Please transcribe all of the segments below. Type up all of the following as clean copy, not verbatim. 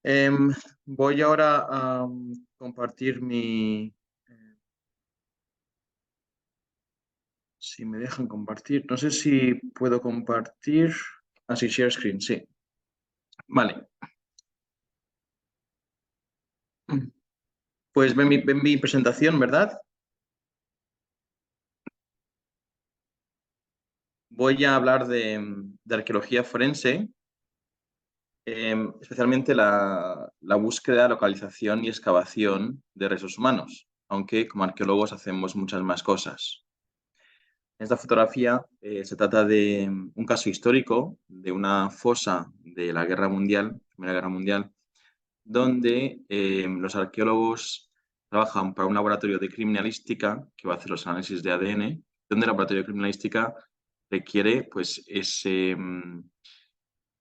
Em, Voy ahora a compartir si me dejan compartir. No sé si puedo compartir. Así, share screen, sí. Vale. Pues ven mi presentación, ¿verdad? Voy a hablar de arqueología forense, especialmente la búsqueda, localización y excavación de restos humanos, aunque como arqueólogos hacemos muchas más cosas. En esta fotografía se trata de un caso histórico de una fosa de la Guerra Mundial, Primera Guerra Mundial, donde los arqueólogos trabajan para un laboratorio de criminalística que va a hacer los análisis de ADN, donde el laboratorio de criminalística requiere pues,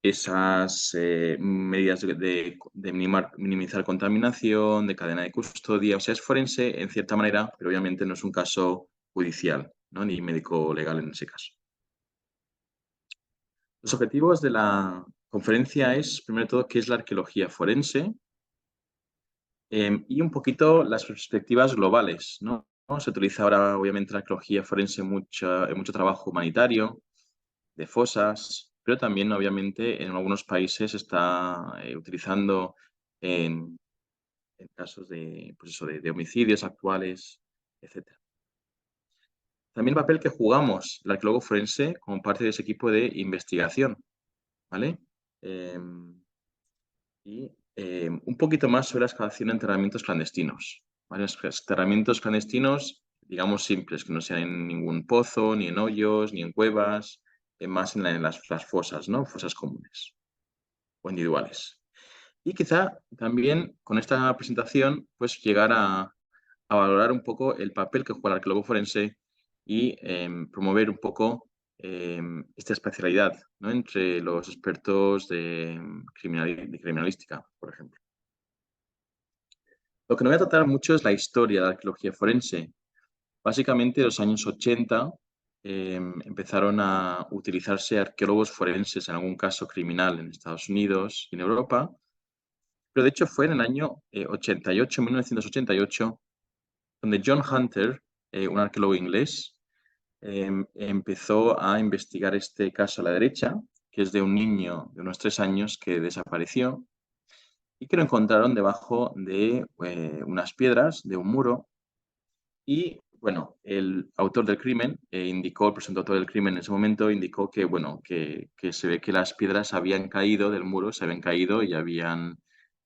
esas medidas de minimizar contaminación, de cadena de custodia. O sea, es forense en cierta manera, pero obviamente no es un caso judicial, ¿no? Ni médico legal en ese caso. Los objetivos de la conferencia es, primero de todo, qué es la arqueología forense y un poquito las perspectivas globales, ¿no? Se utiliza ahora, obviamente, la arqueología forense en mucho trabajo humanitario, de fosas, pero también, obviamente, en algunos países se está utilizando en, en casos de, pues eso, de homicidios actuales, etc. También el papel que jugamos el arqueólogo forense como parte de ese equipo de investigación, ¿vale? Y un poquito más sobre la excavación de enterramientos clandestinos. Varios enterramientos clandestinos, digamos, simples, que no sean en ningún pozo, ni en hoyos, ni en cuevas, más en las fosas, ¿no? Fosas comunes o individuales. Y quizá también con esta presentación, pues llegar a valorar un poco el papel que juega el arqueólogo forense y promover un poco esta especialidad, ¿no? Entre los expertos de criminalística, por ejemplo. Lo que no voy a tratar mucho es la historia de la arqueología forense. Básicamente, en los años 80 empezaron a utilizarse arqueólogos forenses, en algún caso criminal, en Estados Unidos y en Europa. Pero de hecho fue en el año 88, 1988, donde John Hunter, un arqueólogo inglés, empezó a investigar este caso a la derecha, que es de un niño de unos 3 años que desapareció y que lo encontraron debajo de unas piedras de un muro. Y bueno, el autor del crimen indicó, el presunto autor del crimen en ese momento indicó que, bueno, que se ve que las piedras habían caído del muro, se habían caído y habían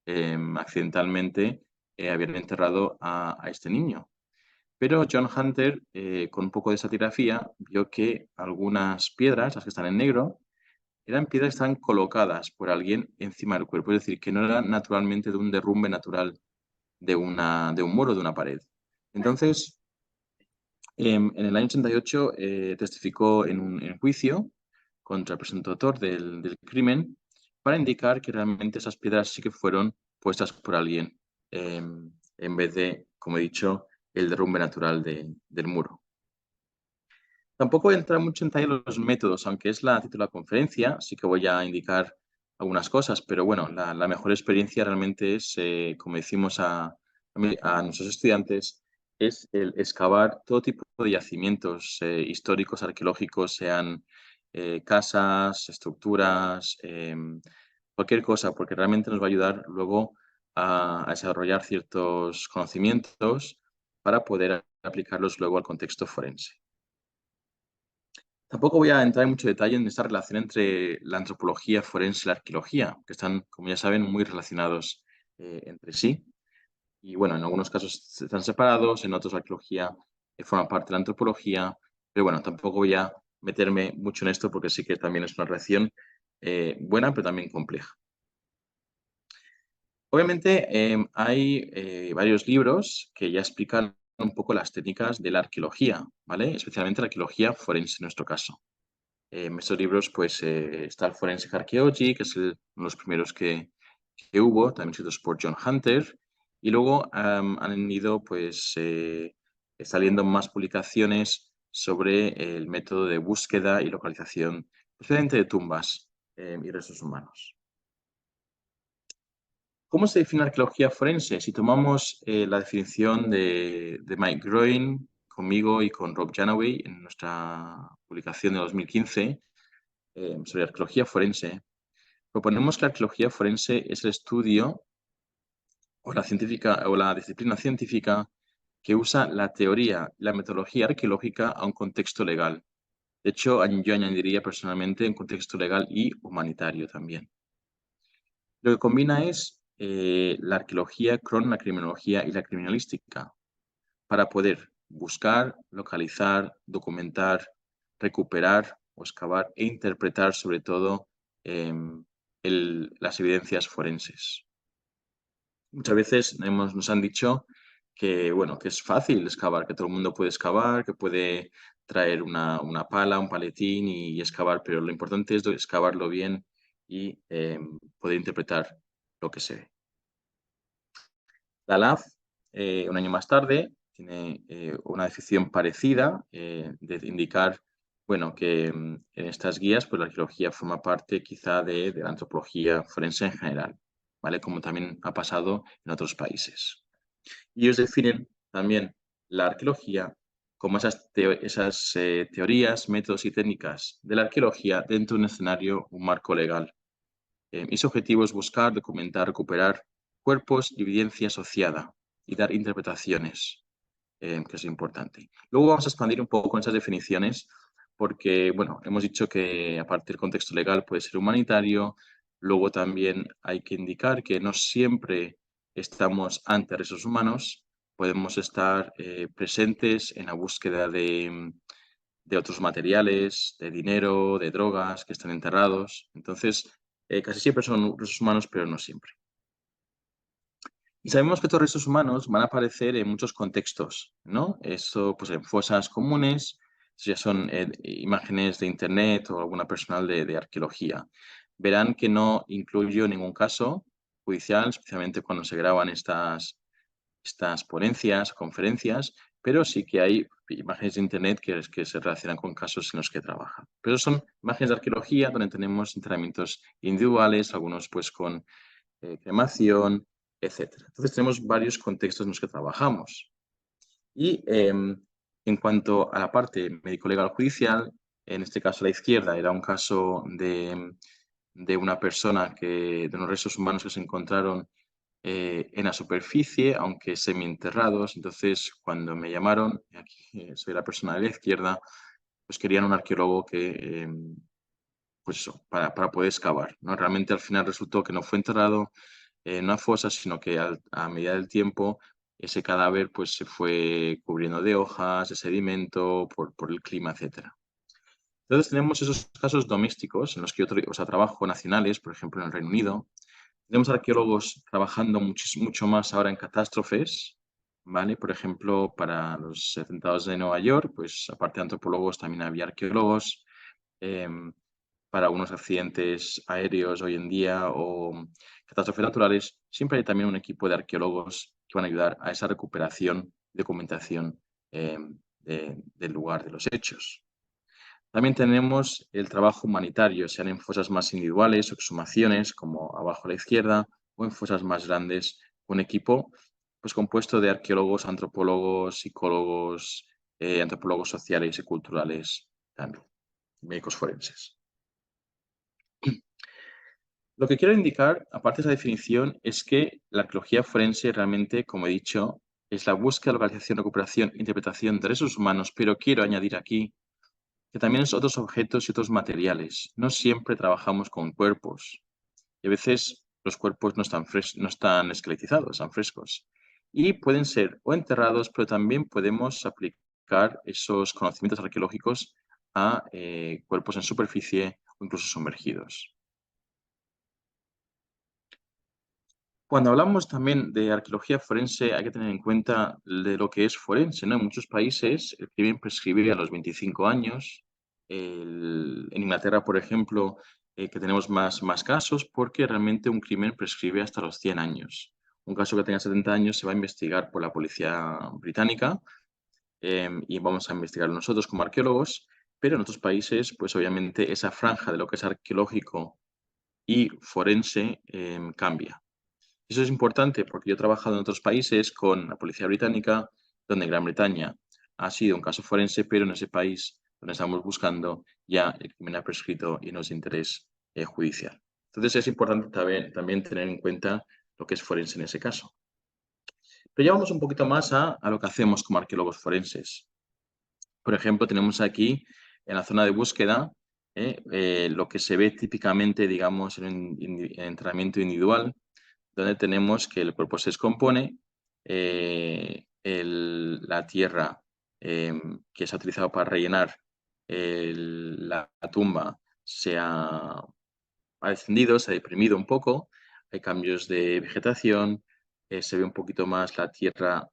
accidentalmente habían enterrado a este niño. Pero John Hunter, con un poco de satigrafía, vio que algunas piedras, las que están en negro, eran piedras que estaban colocadas por alguien encima del cuerpo, es decir, que no eran naturalmente de un derrumbe natural de un muro, de una pared. Entonces, en el año 88 testificó en juicio contra el presunto autor del crimen para indicar que realmente esas piedras sí que fueron puestas por alguien en vez de, como he dicho, el derrumbe natural del muro. Tampoco voy a entrar mucho en detalle en los métodos, aunque es la título de la conferencia, sí que voy a indicar algunas cosas, pero bueno, la mejor experiencia realmente es, como decimos a nuestros estudiantes, es el excavar todo tipo de yacimientos históricos, arqueológicos, sean casas, estructuras, cualquier cosa, porque realmente nos va a ayudar luego a desarrollar ciertos conocimientos para poder aplicarlos luego al contexto forense. Tampoco voy a entrar en mucho detalle en esta relación entre la antropología forense y la arqueología, que están, como ya saben, muy relacionados entre sí. Y bueno, en algunos casos están separados, en otros la arqueología forma parte de la antropología, pero bueno, tampoco voy a meterme mucho en esto porque sí que también es una relación buena, pero también compleja. Obviamente, hay varios libros que ya explican un poco las técnicas de la arqueología, ¿vale? Especialmente la arqueología forense en nuestro caso. Estos libros, pues, está el Forensic Archaeology, que es uno de los primeros que hubo, también escritos por John Hunter, y luego han ido, pues, saliendo más publicaciones sobre el método de búsqueda y localización, especialmente de tumbas y restos humanos. ¿Cómo se define arqueología forense? Si tomamos la definición de Mike Groen, conmigo y con Rob Janaway en nuestra publicación de 2015 sobre arqueología forense, proponemos que la arqueología forense es el estudio o la disciplina científica que usa la teoría y la metodología arqueológica a un contexto legal. De hecho, yo añadiría personalmente un contexto legal y humanitario también. Lo que combina es la arqueología con la criminología y la criminalística para poder buscar, localizar, documentar, recuperar o excavar e interpretar sobre todo las evidencias forenses. Muchas veces nos han dicho que, bueno, que es fácil excavar, que todo el mundo puede excavar, que puede traer una pala, un paletín y excavar, pero lo importante es excavarlo bien y poder interpretar lo que se ve. La LAF, un año más tarde, tiene una definición parecida de indicar, bueno, que en estas guías pues la arqueología forma parte quizá de la antropología forense en general, ¿vale? Como también ha pasado en otros países. Y ellos definen también la arqueología como esas teorías, métodos y técnicas de la arqueología dentro de un escenario, un marco legal. Y su objetivo es buscar, documentar, recuperar cuerpos y evidencia asociada y dar interpretaciones, que es importante. Luego vamos a expandir un poco en esas definiciones porque, bueno, hemos dicho que aparte del contexto legal puede ser humanitario, luego también hay que indicar que no siempre estamos ante recursos humanos, podemos estar presentes en la búsqueda de otros materiales, de dinero, de drogas que están enterrados. Entonces, casi siempre son recursos humanos, pero no siempre. Y sabemos que estos restos humanos van a aparecer en muchos contextos, ¿no? Eso, pues en fosas comunes, ya son imágenes de internet o alguna personal de arqueología. Verán que no incluyo ningún caso judicial, especialmente cuando se graban estas ponencias, conferencias, pero sí que hay imágenes de internet que se relacionan con casos en los que trabajan. Pero son imágenes de arqueología donde tenemos enterramientos individuales, algunos pues con cremación, etcétera. Entonces tenemos varios contextos en los que trabajamos. Y en cuanto a la parte médico-legal judicial, en este caso a la izquierda era un caso de una persona de unos restos humanos que se encontraron en la superficie, aunque semienterrados. Entonces, cuando me llamaron, aquí soy la persona de la izquierda, pues querían un arqueólogo que, pues eso, para poder excavar, ¿no? Realmente al final resultó que no fue enterrado en una fosa, sino que a medida del tiempo ese cadáver pues se fue cubriendo de hojas, de sedimento, por el clima, etcétera. Entonces tenemos esos casos domésticos en los que o sea, trabajo nacionales, por ejemplo en el Reino Unido. Tenemos arqueólogos trabajando mucho más ahora en catástrofes, ¿vale? Por ejemplo, para los atentados de Nueva York, pues aparte de antropólogos también había arqueólogos. em, para algunos accidentes aéreos hoy en día o catástrofes naturales, siempre hay también un equipo de arqueólogos que van a ayudar a esa recuperación, documentación del lugar de los hechos. También tenemos el trabajo humanitario, sean en fosas más individuales o exhumaciones, como abajo a la izquierda, o en fosas más grandes, un equipo pues, compuesto de arqueólogos, antropólogos, psicólogos, antropólogos sociales y culturales también, médicos forenses. Lo que quiero indicar, aparte de esa definición, es que la arqueología forense realmente, como he dicho, es la búsqueda, localización, recuperación, interpretación de restos humanos, pero quiero añadir aquí que también es otros objetos y otros materiales. No siempre trabajamos con cuerpos y a veces los cuerpos no están esqueletizados, están frescos. Y pueden ser o enterrados, pero también podemos aplicar esos conocimientos arqueológicos a cuerpos en superficie o incluso sumergidos. Cuando hablamos también de arqueología forense, hay que tener en cuenta de lo que es forense, ¿no? En muchos países el crimen prescribe a los 25 años. En Inglaterra, por ejemplo, que tenemos más casos porque realmente un crimen prescribe hasta los 100 años. Un caso que tenga 70 años se va a investigar por la policía británica y vamos a investigarlo nosotros como arqueólogos, pero en otros países, pues obviamente esa franja de lo que es arqueológico y forense cambia. Eso es importante porque yo he trabajado en otros países con la policía británica, donde en Gran Bretaña ha sido un caso forense, pero en ese país donde estamos buscando ya el crimen ha prescrito y no es de interés judicial. Entonces es importante también tener en cuenta lo que es forense en ese caso. Pero ya vamos un poquito más a lo que hacemos como arqueólogos forenses. Por ejemplo, tenemos aquí en la zona de búsqueda lo que se ve típicamente, digamos, en un en entrenamiento individual, donde tenemos que el cuerpo se descompone, la tierra que se ha utilizado para rellenar la tumba ha descendido, se ha deprimido un poco, hay cambios de vegetación, se ve un poquito más la tierra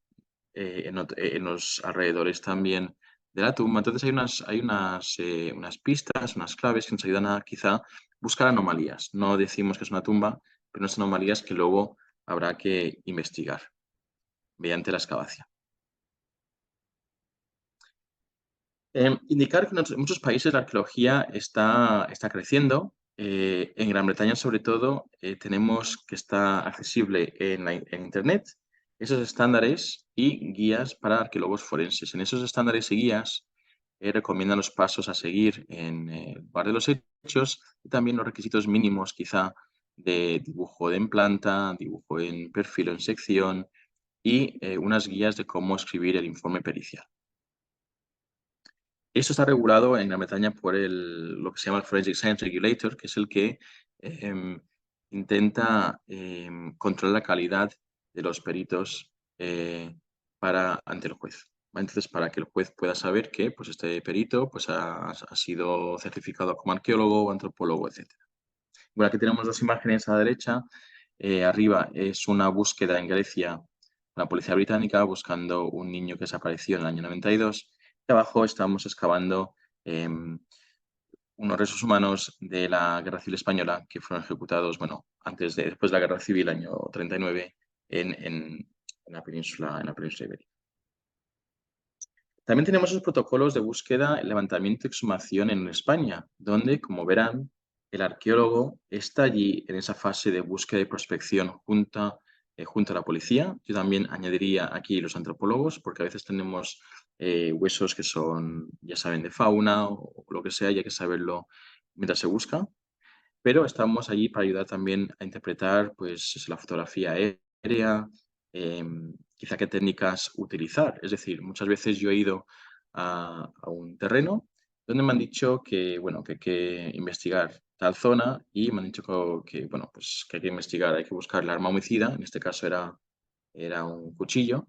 en los alrededores también de la tumba. Entonces unas pistas, unas claves que nos ayudan a quizá buscar anomalías. No decimos que es una tumba, pero unas anomalías que luego habrá que investigar mediante la excavación. Indicar que en muchos países la arqueología está creciendo. En Gran Bretaña, sobre todo, tenemos que está accesible en Internet esos estándares y guías para arqueólogos forenses. En esos estándares y guías recomiendan los pasos a seguir en el lugar de los hechos y también los requisitos mínimos, quizá, de dibujo en planta, dibujo en perfil o en sección y unas guías de cómo escribir el informe pericial. Eso está regulado en Gran Bretaña por lo que se llama el Forensic Science Regulator, que es el que em, intenta controlar la calidad de los peritos ante el juez. ¿Vale? Entonces, para que el juez pueda saber que pues, este perito pues, ha sido certificado como arqueólogo, antropólogo, etcétera. Bueno, aquí tenemos dos imágenes a la derecha. Arriba es una búsqueda en Grecia, la policía británica buscando un niño que desapareció en el año 92. Y abajo estamos excavando unos restos humanos de la Guerra Civil Española que fueron ejecutados, bueno, después de la Guerra Civil, año 39, en la península ibérica. También tenemos los protocolos de búsqueda, levantamiento y exhumación en España, donde, como verán, el arqueólogo está allí en esa fase de búsqueda y prospección junto a la policía. Yo también añadiría aquí los antropólogos, porque a veces tenemos huesos que son, ya saben, de fauna o lo que sea, y hay que saberlo mientras se busca. Pero estamos allí para ayudar también a interpretar pues, la fotografía aérea, quizá qué técnicas utilizar. Es decir, muchas veces yo he ido a un terreno donde me han dicho que, bueno, que hay que investigar tal zona y me han dicho bueno, pues, que hay que investigar, hay que buscar el arma homicida, en este caso era un cuchillo,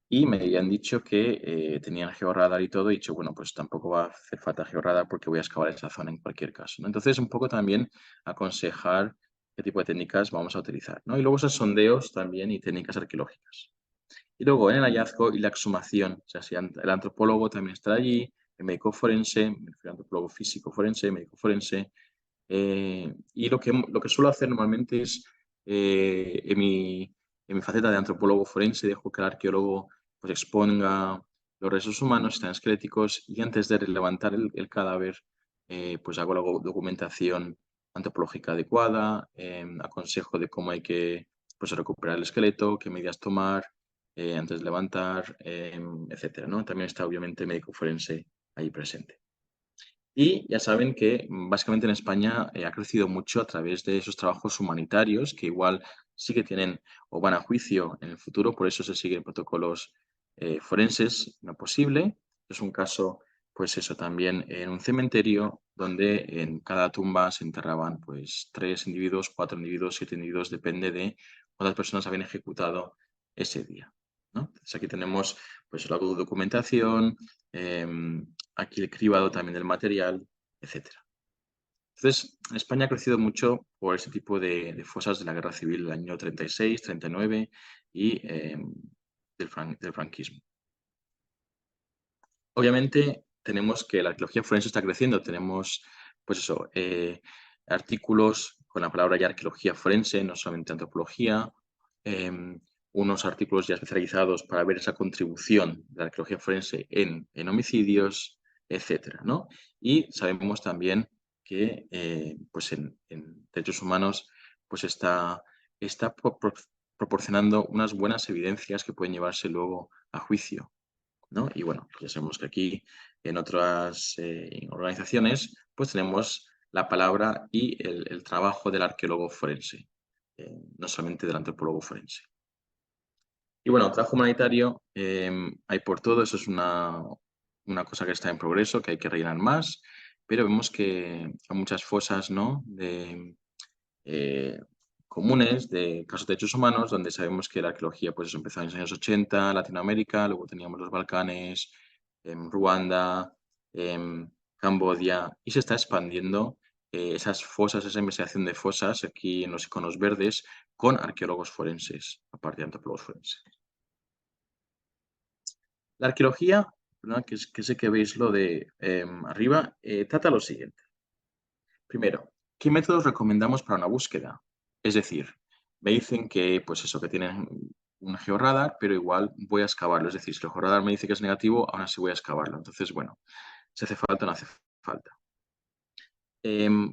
y me habían dicho que tenían georradar y todo, y he dicho, bueno, pues tampoco va a hacer falta georradar porque voy a excavar esa zona en cualquier caso, ¿no? Entonces, un poco también aconsejar qué tipo de técnicas vamos a utilizar, ¿no? Y luego esos sondeos también y técnicas arqueológicas. Y luego en el hallazgo y la exhumación, o sea, si el antropólogo también está allí, el médico forense, el antropólogo físico forense, médico forense, y lo que suelo hacer normalmente es, en mi faceta de antropólogo forense, dejo que el arqueólogo pues, exponga los restos humanos, están esqueléticos, y antes de levantar el cadáver, pues hago la documentación antropológica adecuada, aconsejo de cómo hay que pues, recuperar el esqueleto, qué medidas tomar antes de levantar, etcétera, ¿no? También está obviamente el médico forense ahí presente. Y ya saben que básicamente en España ha crecido mucho a través de esos trabajos humanitarios que igual sí que tienen o van a juicio en el futuro, por eso se siguen protocolos forenses, no posible. Es un caso, pues eso, también en un cementerio donde en cada tumba se enterraban pues 3 individuos, 4 individuos, 7 individuos, depende de cuántas personas habían ejecutado ese día, ¿no? Entonces aquí tenemos pues la documentación, aquí el cribado también del material, etcétera. Entonces, España ha crecido mucho por ese tipo de fosas de la guerra civil del año 36, 39 y del franquismo. Obviamente, tenemos que la arqueología forense está creciendo. Tenemos, pues eso, artículos con la palabra ya arqueología forense, no solamente antropología, em, unos artículos ya especializados para ver esa contribución de la arqueología forense en homicidios, etcétera, ¿no? Y sabemos también que pues en derechos humanos pues está proporcionando unas buenas evidencias que pueden llevarse luego a juicio, ¿no? Y bueno, ya sabemos que aquí en otras organizaciones pues tenemos la palabra y el trabajo del arqueólogo forense, no solamente del antropólogo forense. Y bueno, trabajo humanitario hay por todo, eso es una cosa que está en progreso, que hay que rellenar más, pero vemos que hay muchas fosas, ¿no? Eh, comunes de casos de derechos humanos, donde sabemos que la arqueología pues, eso empezó en los años 80, Latinoamérica, luego teníamos los Balcanes, Ruanda, Camboya, y se está expandiendo esas fosas, esa investigación de fosas aquí en los iconos verdes con arqueólogos forenses, aparte de antropólogos forenses. La arqueología, ¿verdad? Que sé que veis lo de arriba, trata lo siguiente. Primero, ¿qué métodos recomendamos para una búsqueda? Es decir, me dicen que, pues eso, que tienen un georradar, pero igual voy a excavarlo. Es decir, si el georradar me dice que es negativo, aún así voy a excavarlo. Entonces, bueno, si hace falta o no hace falta.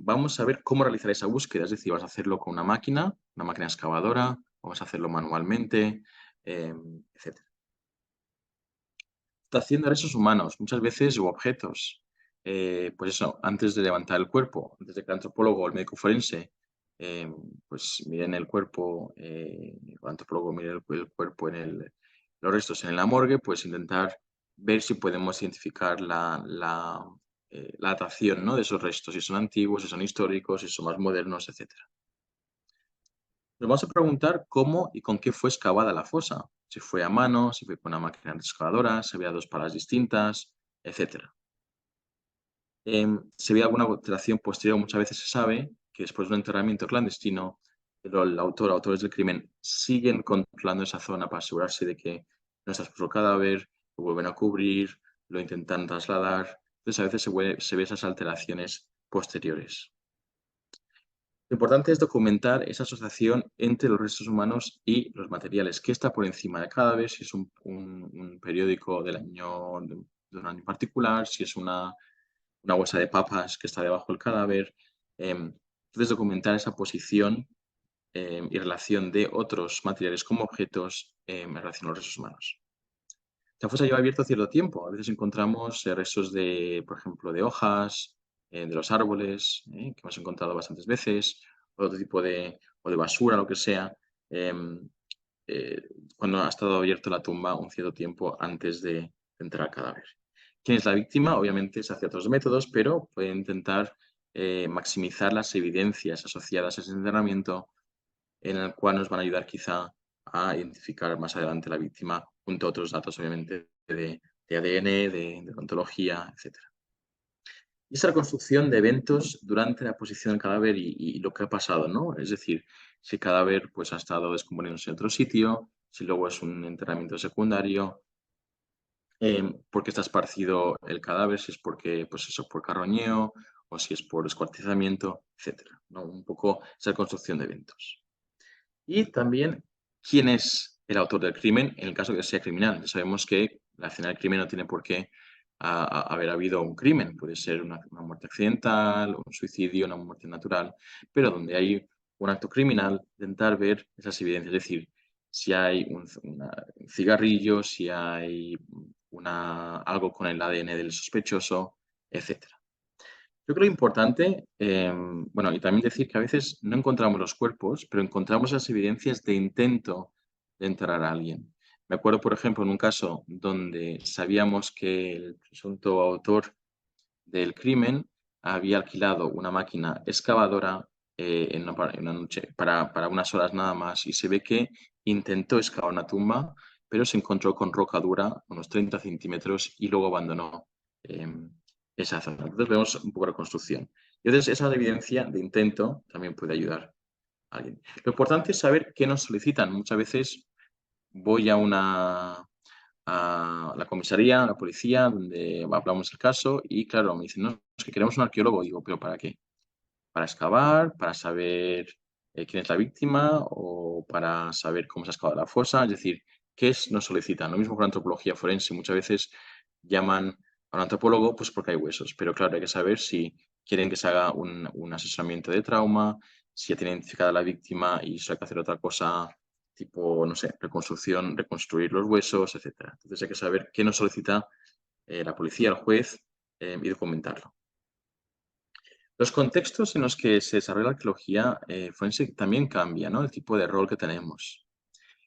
Vamos a ver cómo realizar esa búsqueda. Es decir, vas a hacerlo con una máquina excavadora, vamos a hacerlo manualmente, etc. Adaptación de restos humanos, muchas veces, u objetos. Pues eso, antes de levantar el cuerpo, antes de que el antropólogo o el médico forense pues miren el cuerpo, el antropólogo mire el cuerpo los restos en la morgue, pues intentar ver si podemos identificar la datación, ¿no? De esos restos, si son antiguos, si son históricos, si son más modernos, etcétera. Nos vamos a preguntar cómo y con qué fue excavada la fosa. Si fue a mano, si fue con una máquina excavadora, si había dos palas distintas, etc. Si había alguna alteración posterior, muchas veces se sabe que después de un enterramiento clandestino, el autor o autores del crimen siguen controlando esa zona para asegurarse de que no está expuesto el cadáver, lo vuelven a cubrir, lo intentan trasladar. Entonces, a veces se ve esas alteraciones posteriores. Lo importante es documentar esa asociación entre los restos humanos y los materiales. ¿Qué está por encima del cadáver? Si es un periódico de un año particular, si es una bolsa de papas que está debajo del cadáver. Entonces, documentar esa posición y relación de otros materiales como objetos en relación a los restos humanos. La fosa lleva abierto cierto tiempo. A veces encontramos restos de, por ejemplo, de hojas, de los árboles, que hemos encontrado bastantes veces, o otro tipo o de basura, lo que sea, em, eh, cuando ha estado abierta la tumba un cierto tiempo antes de entrar al cadáver. ¿Quién es la víctima? Obviamente se hace otros métodos, pero puede intentar maximizar las evidencias asociadas a ese enterramiento, en el cual nos van a ayudar quizá a identificar más adelante la víctima, junto a otros datos, obviamente, de ADN, de odontología, etc. Y esa reconstrucción de eventos durante la posición del cadáver y lo que ha pasado, ¿no? Es decir, si el cadáver pues, ha estado descomponiéndose en otro sitio, si luego es un enterramiento secundario, por qué está esparcido el cadáver, si es porque, pues eso, por carroñeo o si es por descuartizamiento, etcétera, ¿no? Un poco esa reconstrucción de eventos. Y también, ¿quién es el autor del crimen en el caso de que sea criminal? Ya sabemos que la escena del crimen no tiene por qué haber habido un crimen. Puede ser una muerte accidental, un suicidio, una muerte natural, pero donde hay un acto criminal, intentar ver esas evidencias. Es decir, si hay un cigarrillo, si hay algo con el ADN del sospechoso, etcétera. Yo creo importante, bueno, y también decir que a veces no encontramos los cuerpos, pero encontramos las evidencias de intento de enterrar a alguien. Me acuerdo, por ejemplo, en un caso donde sabíamos que el presunto autor del crimen había alquilado una máquina excavadora en una noche para unas horas nada más y se ve que intentó excavar una tumba, pero se encontró con roca dura, unos 30 centímetros, y luego abandonó esa zona. Entonces vemos un poco de reconstrucción. Y entonces esa evidencia de intento también puede ayudar a alguien. Lo importante es saber qué nos solicitan. Muchas veces voy a la comisaría, a la policía, donde hablamos el caso y claro, me dicen, no, es que queremos un arqueólogo. Digo, ¿pero para qué? ¿Para excavar? ¿Para saber quién es la víctima? ¿O para saber cómo se ha excavado la fosa? Es decir, ¿qué nos solicitan? Lo mismo con la antropología forense. Muchas veces llaman a un antropólogo pues porque hay huesos, pero claro, hay que saber si quieren que se haga un asesoramiento de trauma, si ya tienen identificada a la víctima y solo hay que hacer otra cosa tipo, no sé, reconstruir los huesos, etcétera. Entonces hay que saber qué nos solicita la policía, el juez, y documentarlo. Los contextos en los que se desarrolla la arqueología forense también cambia, ¿no? El tipo de rol que tenemos.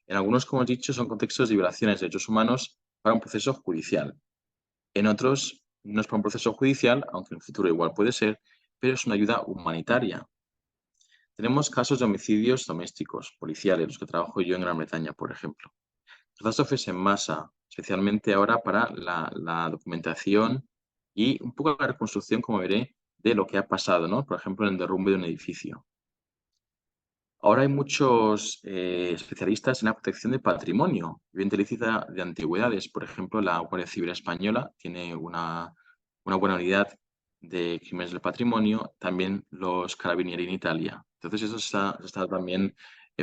En algunos, como he dicho, son contextos de violaciones de derechos humanos para un proceso judicial. En otros, no es para un proceso judicial, aunque en el futuro igual puede ser, pero es una ayuda humanitaria. Tenemos casos de homicidios domésticos, policiales, los que trabajo yo en Gran Bretaña, por ejemplo. Catástrofes en masa, especialmente ahora para la documentación y un poco la reconstrucción, como veré, de lo que ha pasado, ¿no? Por ejemplo, en el derrumbe de un edificio. Ahora hay muchos especialistas en la protección del patrimonio, vivienda ilícita de antigüedades. Por ejemplo, la Guardia Civil Española tiene una buena unidad de crímenes del patrimonio, también los Carabinieri en Italia. Entonces, eso se está también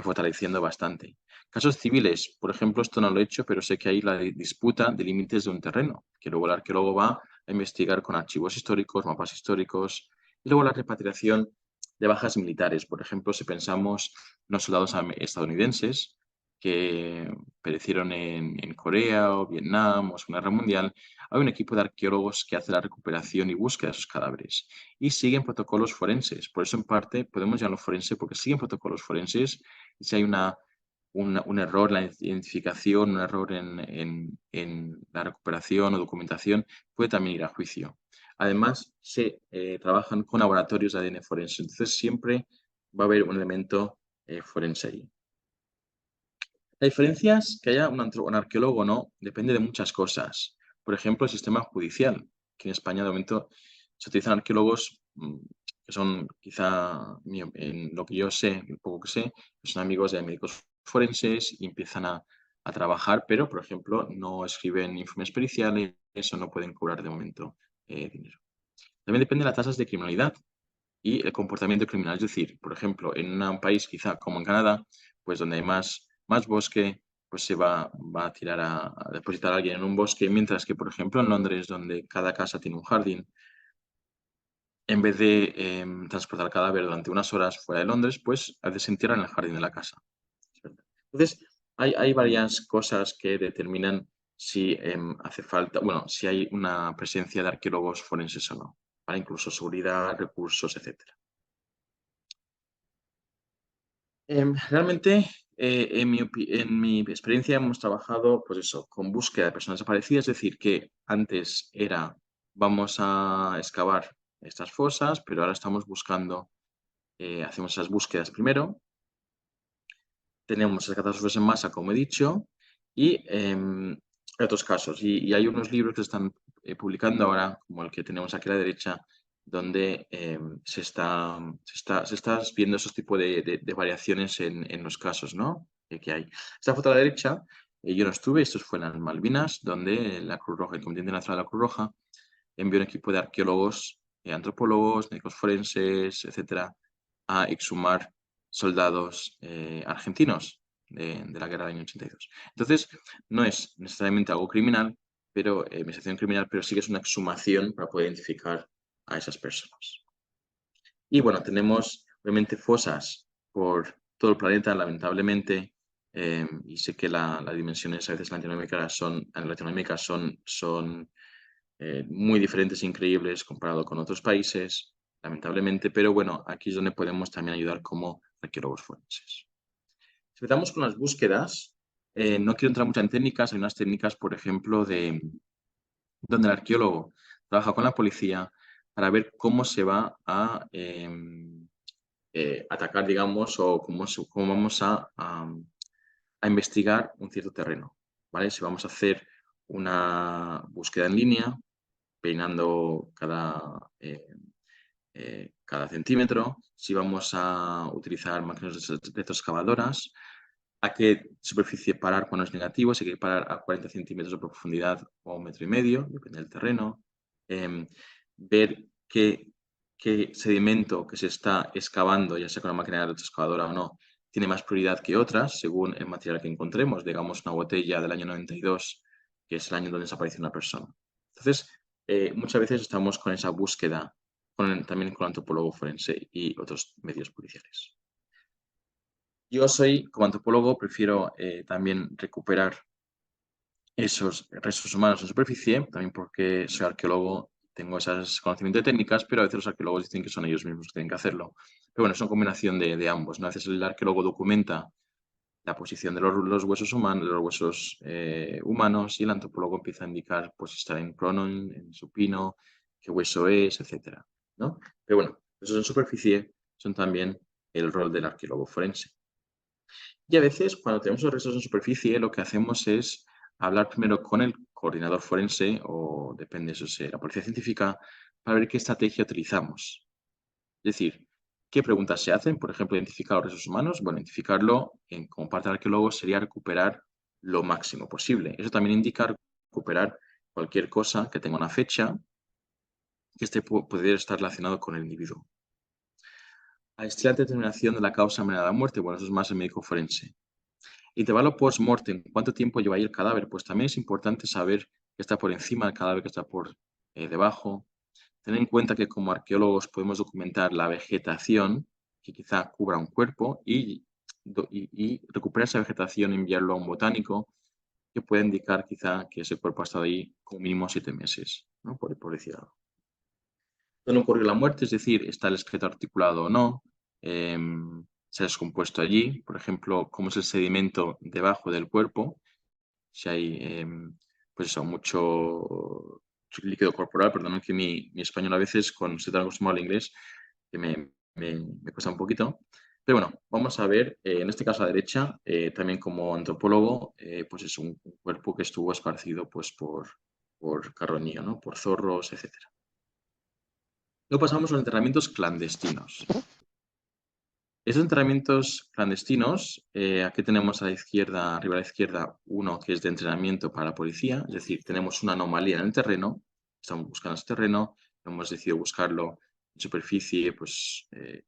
fortaleciendo bastante. Casos civiles, por ejemplo, esto no lo he hecho, pero sé que hay la disputa de límites de un terreno, que luego el arqueólogo va a investigar con archivos históricos, mapas históricos, y luego la repatriación de bajas militares. Por ejemplo, si pensamos en los soldados estadounidenses que perecieron en Corea o Vietnam o Segunda Guerra Mundial, hay un equipo de arqueólogos que hace la recuperación y búsqueda de esos cadáveres y siguen protocolos forenses. Por eso, en parte, podemos llamarlo forense porque siguen protocolos forenses y si hay un error en la identificación, un error en la recuperación o documentación, puede también ir a juicio. Además, se trabajan con laboratorios de ADN forense, entonces siempre va a haber un elemento forense ahí. La diferencia es que haya un arqueólogo o no depende de muchas cosas. Por ejemplo, el sistema judicial, que en España de momento se utilizan arqueólogos que son quizá, en lo que yo sé, un poco que sé, que son amigos de médicos forenses y empiezan a trabajar, pero, por ejemplo, no escriben informes periciales, eso no pueden cobrar de momento dinero. También depende de las tasas de criminalidad y el comportamiento criminal. Es decir, por ejemplo, en un país quizá como en Canadá, pues donde hay más bosque, pues va a tirar a depositar a alguien en un bosque, mientras que, por ejemplo, en Londres, donde cada casa tiene un jardín, en vez de transportar el cadáver durante unas horas fuera de Londres, pues a veces se entierra en el jardín de la casa. Entonces, hay varias cosas que determinan si hace falta, bueno, si hay una presencia de arqueólogos forenses o no, ¿vale? Incluso seguridad, recursos, etcétera. Realmente, en mi experiencia hemos trabajado, pues eso, con búsqueda de personas desaparecidas, es decir, que antes era vamos a excavar estas fosas, pero ahora estamos buscando, hacemos esas búsquedas primero, tenemos esas catástrofes en masa, como he dicho, y hay otros casos. Y hay unos libros que se están publicando ahora, como el que tenemos aquí a la derecha, donde se está viendo esos tipos de variaciones en los casos, ¿no? Que hay. Esta foto a la derecha, yo no estuve, esto fue en las Malvinas, donde la Cruz Roja, el Comité Internacional de la Cruz Roja, envió un equipo de arqueólogos, antropólogos, médicos forenses, etcétera, a exhumar soldados argentinos de la guerra del año 82. Entonces, no es necesariamente algo criminal, pero investigación criminal, pero sí que es una exhumación para poder identificar a esas personas. Y bueno, tenemos obviamente fosas por todo el planeta, lamentablemente, y sé que las dimensiones a veces en Latinoamérica son muy diferentes e increíbles comparado con otros países, lamentablemente, pero bueno, aquí es donde podemos también ayudar como arqueólogos forenses. Si empezamos con las búsquedas, no quiero entrar mucho en técnicas, hay unas técnicas, por ejemplo, donde el arqueólogo trabaja con la policía para ver cómo se va a atacar, digamos, o cómo vamos a investigar un cierto terreno, ¿vale? Si vamos a hacer una búsqueda en línea, peinando cada centímetro, si vamos a utilizar máquinas retroexcavadoras, a qué superficie parar cuando es negativo, si hay que parar a 40 centímetros de profundidad o a 1,5 metros, depende del terreno, ver qué sedimento que se está excavando, ya sea con la máquina retroexcavadora o no, tiene más prioridad que otras, según el material que encontremos. Digamos, una botella del año 92, que es el año donde desapareció una persona. Entonces, muchas veces estamos con esa búsqueda, también con el antropólogo forense y otros medios policiales. Yo soy, como antropólogo, prefiero también recuperar esos restos humanos en superficie, también porque soy arqueólogo, tengo esos conocimientos de técnicas, pero a veces los arqueólogos dicen que son ellos mismos que tienen que hacerlo. Pero bueno, es una combinación de ambos, ¿no? A veces el arqueólogo documenta la posición de los huesos humanos, humanos, y el antropólogo empieza a indicar pues, si está en pronon, en supino, qué hueso es, etcétera, ¿no? Pero bueno, esos en superficie son también el rol del arqueólogo forense. Y a veces, cuando tenemos los restos en superficie, lo que hacemos es hablar primero con el coordinador forense, o depende, eso es la policía científica, para ver qué estrategia utilizamos. Es decir, ¿qué preguntas se hacen? Por ejemplo, identificar los restos humanos. Bueno, identificarlo como parte del arqueólogo sería recuperar lo máximo posible. Eso también indica recuperar cualquier cosa que tenga una fecha que pudiera estar relacionado con el individuo. A la determinación de la causa de la muerte, bueno, eso es más el médico forense. Intervalo post-mortem, ¿cuánto tiempo lleva ahí el cadáver? Pues también es importante saber qué está por encima del cadáver, qué está por debajo. Tener en cuenta que como arqueólogos podemos documentar la vegetación que quizá cubra un cuerpo y recuperar esa vegetación y enviarlo a un botánico que puede indicar quizá que ese cuerpo ha estado ahí como mínimo 7 meses, ¿no? Por decir algo. ¿Dónde ocurrió la muerte? Es decir, ¿está el esqueleto articulado o no? ¿Se ha descompuesto allí? Por ejemplo, ¿cómo es el sedimento debajo del cuerpo? Si hay, pues eso, mucho líquido corporal, perdón, que mi español a veces, con estoy tan acostumbrado al inglés, que me cuesta un poquito. Pero bueno, vamos a ver, en este caso a la derecha, también como antropólogo, pues es un cuerpo que estuvo esparcido pues, por carroñía, ¿no? Por zorros, etcétera. Luego pasamos a los enterramientos clandestinos. Esos enterramientos clandestinos, aquí tenemos a la izquierda, arriba a la izquierda, uno que es de entrenamiento para la policía, es decir, tenemos una anomalía en el terreno, estamos buscando ese terreno, hemos decidido buscarlo en superficie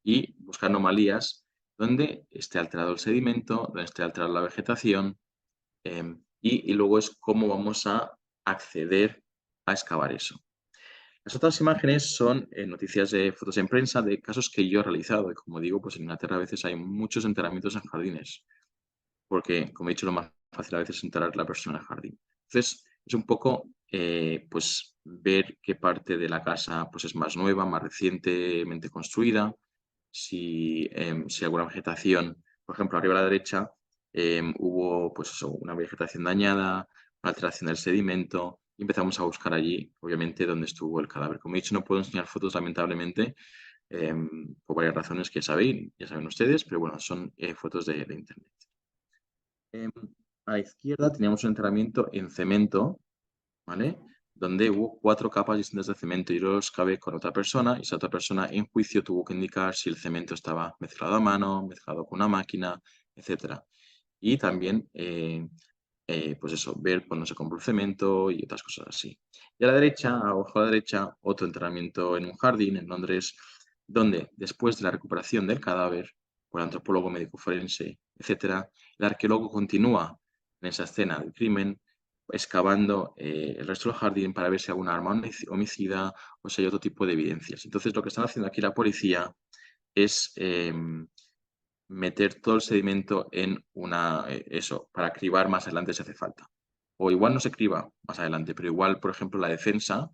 y buscar anomalías donde esté alterado el sedimento, donde esté alterada la vegetación, y luego es cómo vamos a acceder a excavar eso. Las otras imágenes son noticias de fotos en prensa de casos que yo he realizado. Y como digo, pues en Inglaterra a veces hay muchos enterramientos en jardines, porque, como he dicho, lo más fácil a veces es enterrar a la persona en el jardín. Entonces, es un poco pues ver qué parte de la casa pues, es más nueva, más recientemente construida, si alguna vegetación, por ejemplo, arriba a la derecha, hubo pues eso, una vegetación dañada, una alteración del sedimento, y empezamos a buscar allí, obviamente, donde estuvo el cadáver. Como he dicho, no puedo enseñar fotos, lamentablemente, por varias razones que sabéis, ya saben ustedes, pero bueno, son fotos de internet. Em, a la izquierda teníamos un enterramiento en cemento, ¿vale? Donde hubo 4 capas distintas de cemento y yo los cavé con otra persona, y esa otra persona en juicio tuvo que indicar si el cemento estaba mezclado a mano, mezclado con una máquina, etcétera. Y también, pues eso, ver cuándo se compró el cemento y otras cosas así. Y a la derecha, abajo a la derecha, otro enterramiento en un jardín en Londres, donde después de la recuperación del cadáver por el antropólogo médico forense, etcétera, el arqueólogo continúa en esa escena del crimen excavando el resto del jardín para ver si hay algún arma homicida o si hay otro tipo de evidencias. Entonces, lo que están haciendo aquí la policía es meter todo el sedimento en eso, para cribar más adelante si hace falta. O igual no se criba más adelante, pero igual, por ejemplo, la defensa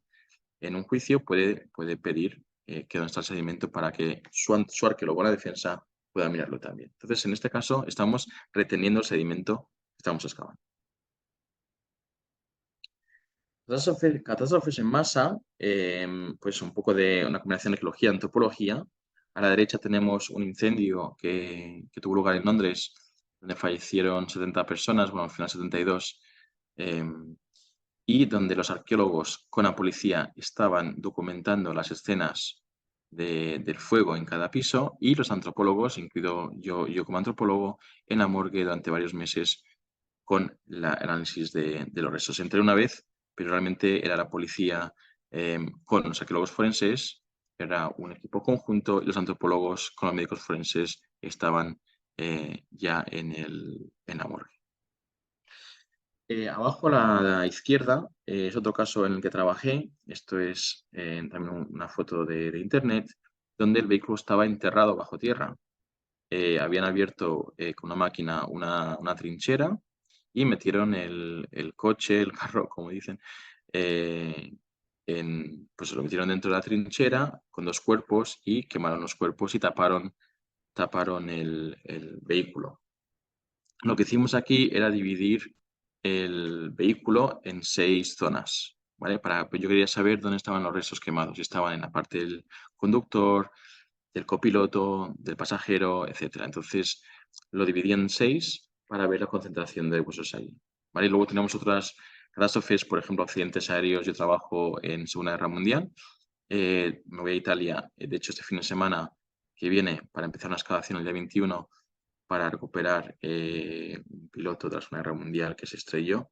en un juicio puede pedir que donde está el sedimento para que su arqueólogo, la defensa, pueda mirarlo también. Entonces, en este caso, estamos reteniendo el sedimento que estamos excavando. Catástrofes en masa, pues un poco de una combinación de geología y antropología. A la derecha tenemos un incendio que tuvo lugar en Londres, donde fallecieron 70 personas, bueno, al final 72, y donde los arqueólogos con la policía estaban documentando las escenas del fuego en cada piso, y los antropólogos, incluido yo como antropólogo, en la morgue durante varios meses con el análisis de los restos. Entré una vez, pero realmente era la policía con los arqueólogos forenses, era un equipo conjunto, y los antropólogos con los médicos forenses estaban ya en la morgue. Abajo a la izquierda es otro caso en el que trabajé. Esto es también una foto de internet, donde el vehículo estaba enterrado bajo tierra. habían abierto con una máquina una trinchera y metieron el coche, el carro, como dicen, eh, pues lo metieron dentro de la trinchera con 2 cuerpos y quemaron los cuerpos y taparon el vehículo. Lo que hicimos aquí era dividir el vehículo en 6 zonas, ¿vale? Pues yo quería saber dónde estaban los restos quemados, si estaban en la parte del conductor, del copiloto, del pasajero, etcétera. Entonces, lo dividí en 6 para ver la concentración de huesos ahí, ¿vale? Y luego tenemos otras catástrofes, por ejemplo, accidentes aéreos. Yo trabajo en Segunda Guerra Mundial, me voy a Italia, de hecho, este fin de semana que viene, para empezar una excavación el día 21 para recuperar un piloto de la Segunda Guerra Mundial que se estrelló.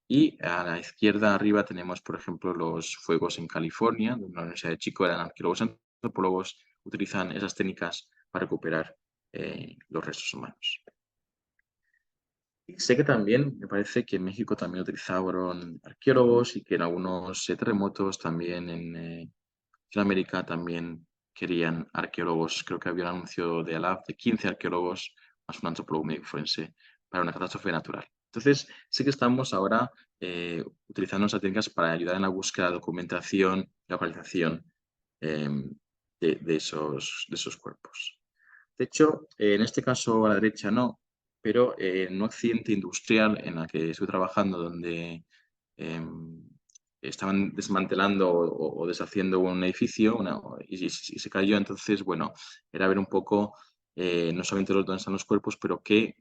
Y a la izquierda arriba tenemos, por ejemplo, los fuegos en California, donde la Universidad de Chico eran arqueólogos antropólogos, utilizan esas técnicas para recuperar los restos humanos. Y sé que también, me parece que en México también utilizaron arqueólogos y que en algunos terremotos también en Sudamérica también querían arqueólogos. Creo que había un anuncio de ALAF de 15 arqueólogos más un antropólogo médico forense para una catástrofe natural. Entonces, sí que estamos ahora utilizando esas técnicas para ayudar en la búsqueda, documentación, localización de esos cuerpos. De hecho, en este caso a la derecha no, pero en un accidente industrial en el que estoy trabajando donde estaban desmantelando o deshaciendo un edificio y se cayó. Entonces, bueno, era ver un poco no solamente dónde están los cuerpos, pero qué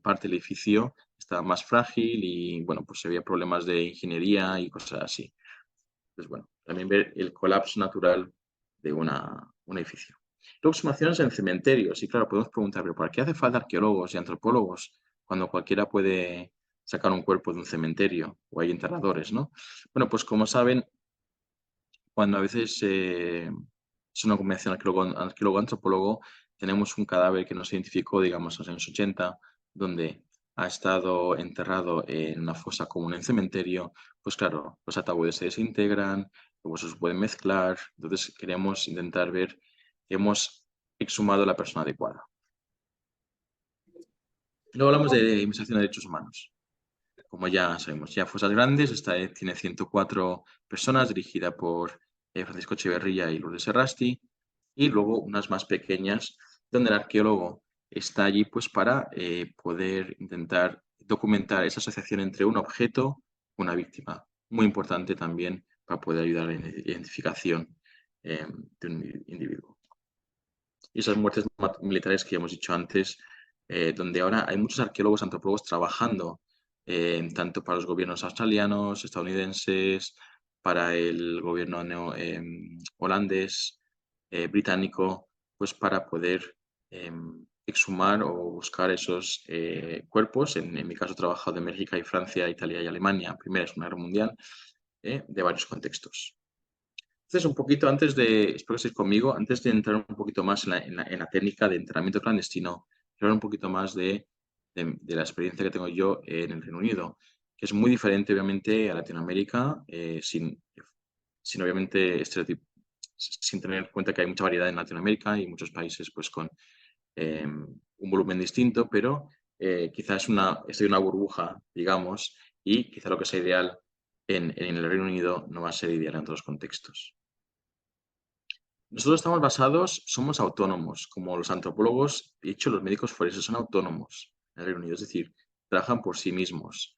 parte del edificio estaba más frágil y, bueno, pues había problemas de ingeniería y cosas así. Entonces, bueno, también ver el colapso natural de un edificio. Luego, exhumaciones en cementerios. Y claro, podemos preguntar, ¿pero por qué hace falta arqueólogos y antropólogos cuando cualquiera puede sacar un cuerpo de un cementerio o hay enterradores, ¿no? Bueno, pues como saben, cuando a veces es una combinación arqueólogo-antropólogo, tenemos un cadáver que nos identificó, digamos, en los años 80, donde ha estado enterrado en una fosa común en cementerio, pues claro, los ataúdes se desintegran, los huesos se pueden mezclar, entonces queremos intentar ver que hemos exhumado a la persona adecuada. Luego hablamos de investigación de derechos humanos. Como ya sabemos, ya Fosas Grandes, esta tiene 104 personas, dirigida por Francisco Echeverría y Lourdes Serrasti, y luego unas más pequeñas, donde el arqueólogo está allí pues, para poder intentar documentar esa asociación entre un objeto y una víctima. Muy importante también para poder ayudar a la identificación de un individuo. Y esas muertes militares que hemos dicho antes, donde ahora hay muchos arqueólogos, antropólogos trabajando, tanto para los gobiernos australianos, estadounidenses, para el gobierno holandés, británico, pues para poder exhumar o buscar esos cuerpos. En mi caso he trabajado en Bélgica y Francia, Italia y Alemania, Primera y Segunda Guerra Mundial, de varios contextos. Entonces, un poquito antes de, espero que estéis conmigo, antes de entrar un poquito más en la técnica de enterramiento clandestino, quiero hablar un poquito más de la experiencia que tengo yo en el Reino Unido, que es muy diferente, obviamente, a Latinoamérica, sin obviamente sin tener en cuenta que hay mucha variedad en Latinoamérica y muchos países pues con un volumen distinto, pero quizás estoy en una burbuja, digamos, y quizá lo que sea ideal en el Reino Unido no va a ser ideal en otros contextos. Nosotros estamos basados, somos autónomos, como los antropólogos, de hecho los médicos forenses son autónomos en el Reino Unido, es decir, trabajan por sí mismos.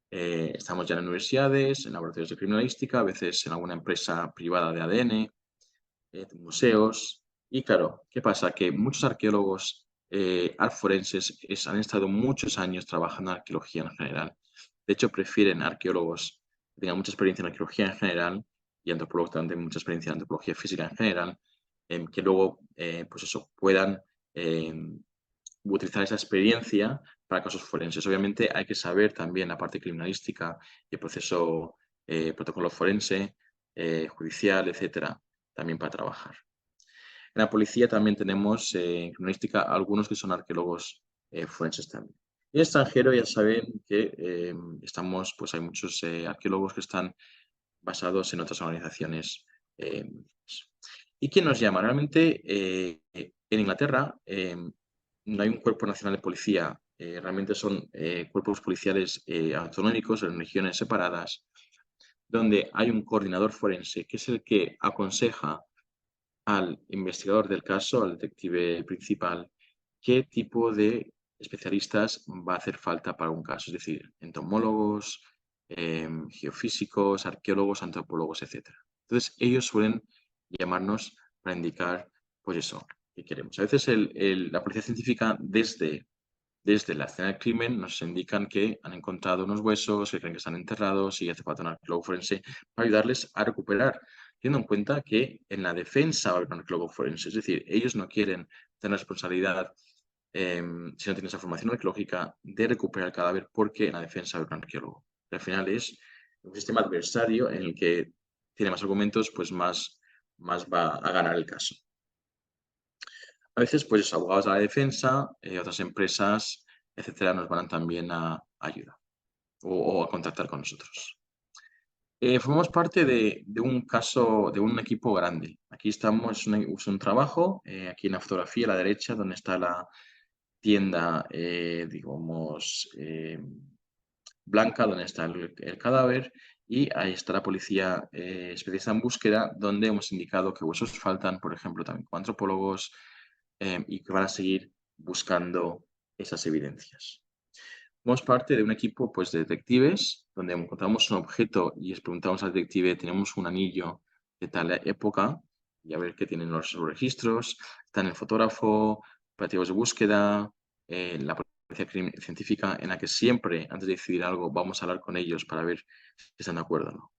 Estamos ya en universidades, en laboratorios de criminalística, a veces en alguna empresa privada de ADN, museos. Y claro, ¿qué pasa? Que muchos arqueólogos forenses han estado muchos años trabajando en arqueología en general. De hecho, prefieren arqueólogos que tengan mucha experiencia en arqueología en general y antropólogos que tengan mucha experiencia en antropología física en general, que luego pues eso, puedan utilizar esa experiencia para casos forenses. Obviamente hay que saber también la parte criminalística y el proceso, protocolo forense, judicial, etcétera, también para trabajar. En la policía también tenemos en criminalística algunos que son arqueólogos forenses también. Y en extranjero ya saben que pues hay muchos arqueólogos que están basados en otras organizaciones. ¿Y quién nos llama? Realmente en Inglaterra no hay un cuerpo nacional de policía, realmente son cuerpos policiales autonómicos en regiones separadas, donde hay un coordinador forense que es el que aconseja al investigador del caso, al detective principal, qué tipo de especialistas va a hacer falta para un caso, es decir, entomólogos, geofísicos, arqueólogos, antropólogos, etcétera. Entonces, ellos suelen llamarnos para indicar, pues eso, qué queremos. A veces la policía científica, desde la escena del crimen, nos indican que han encontrado unos huesos, que creen que están enterrados y hace falta un arqueólogo forense para ayudarles a recuperar, teniendo en cuenta que en la defensa va a haber un arqueólogo forense. Es decir, ellos no quieren tener responsabilidad, si no tienen esa formación arqueológica, de recuperar el cadáver porque en la defensa va a haber un arqueólogo. Al final es un sistema adversario en el que tiene más argumentos, pues más va a ganar el caso. A veces, pues, abogados de la defensa, otras empresas, etcétera, nos van también a ayudar o a contactar con nosotros. Formamos parte de un caso, de un equipo grande. Aquí estamos, es un trabajo, aquí en la fotografía a la derecha, donde está la tienda, digamos, blanca, donde está el cadáver, y ahí está la policía especialista en búsqueda, donde hemos indicado que huesos faltan, por ejemplo, también con antropólogos, y que van a seguir buscando esas evidencias. Somos parte de un equipo, pues, de detectives, donde encontramos un objeto y les preguntamos al detective, tenemos un anillo de tal época, y a ver qué tienen los registros. Están el fotógrafo, operativos de búsqueda, la policía científica, en la que siempre, antes de decidir algo, vamos a hablar con ellos para ver si están de acuerdo o no.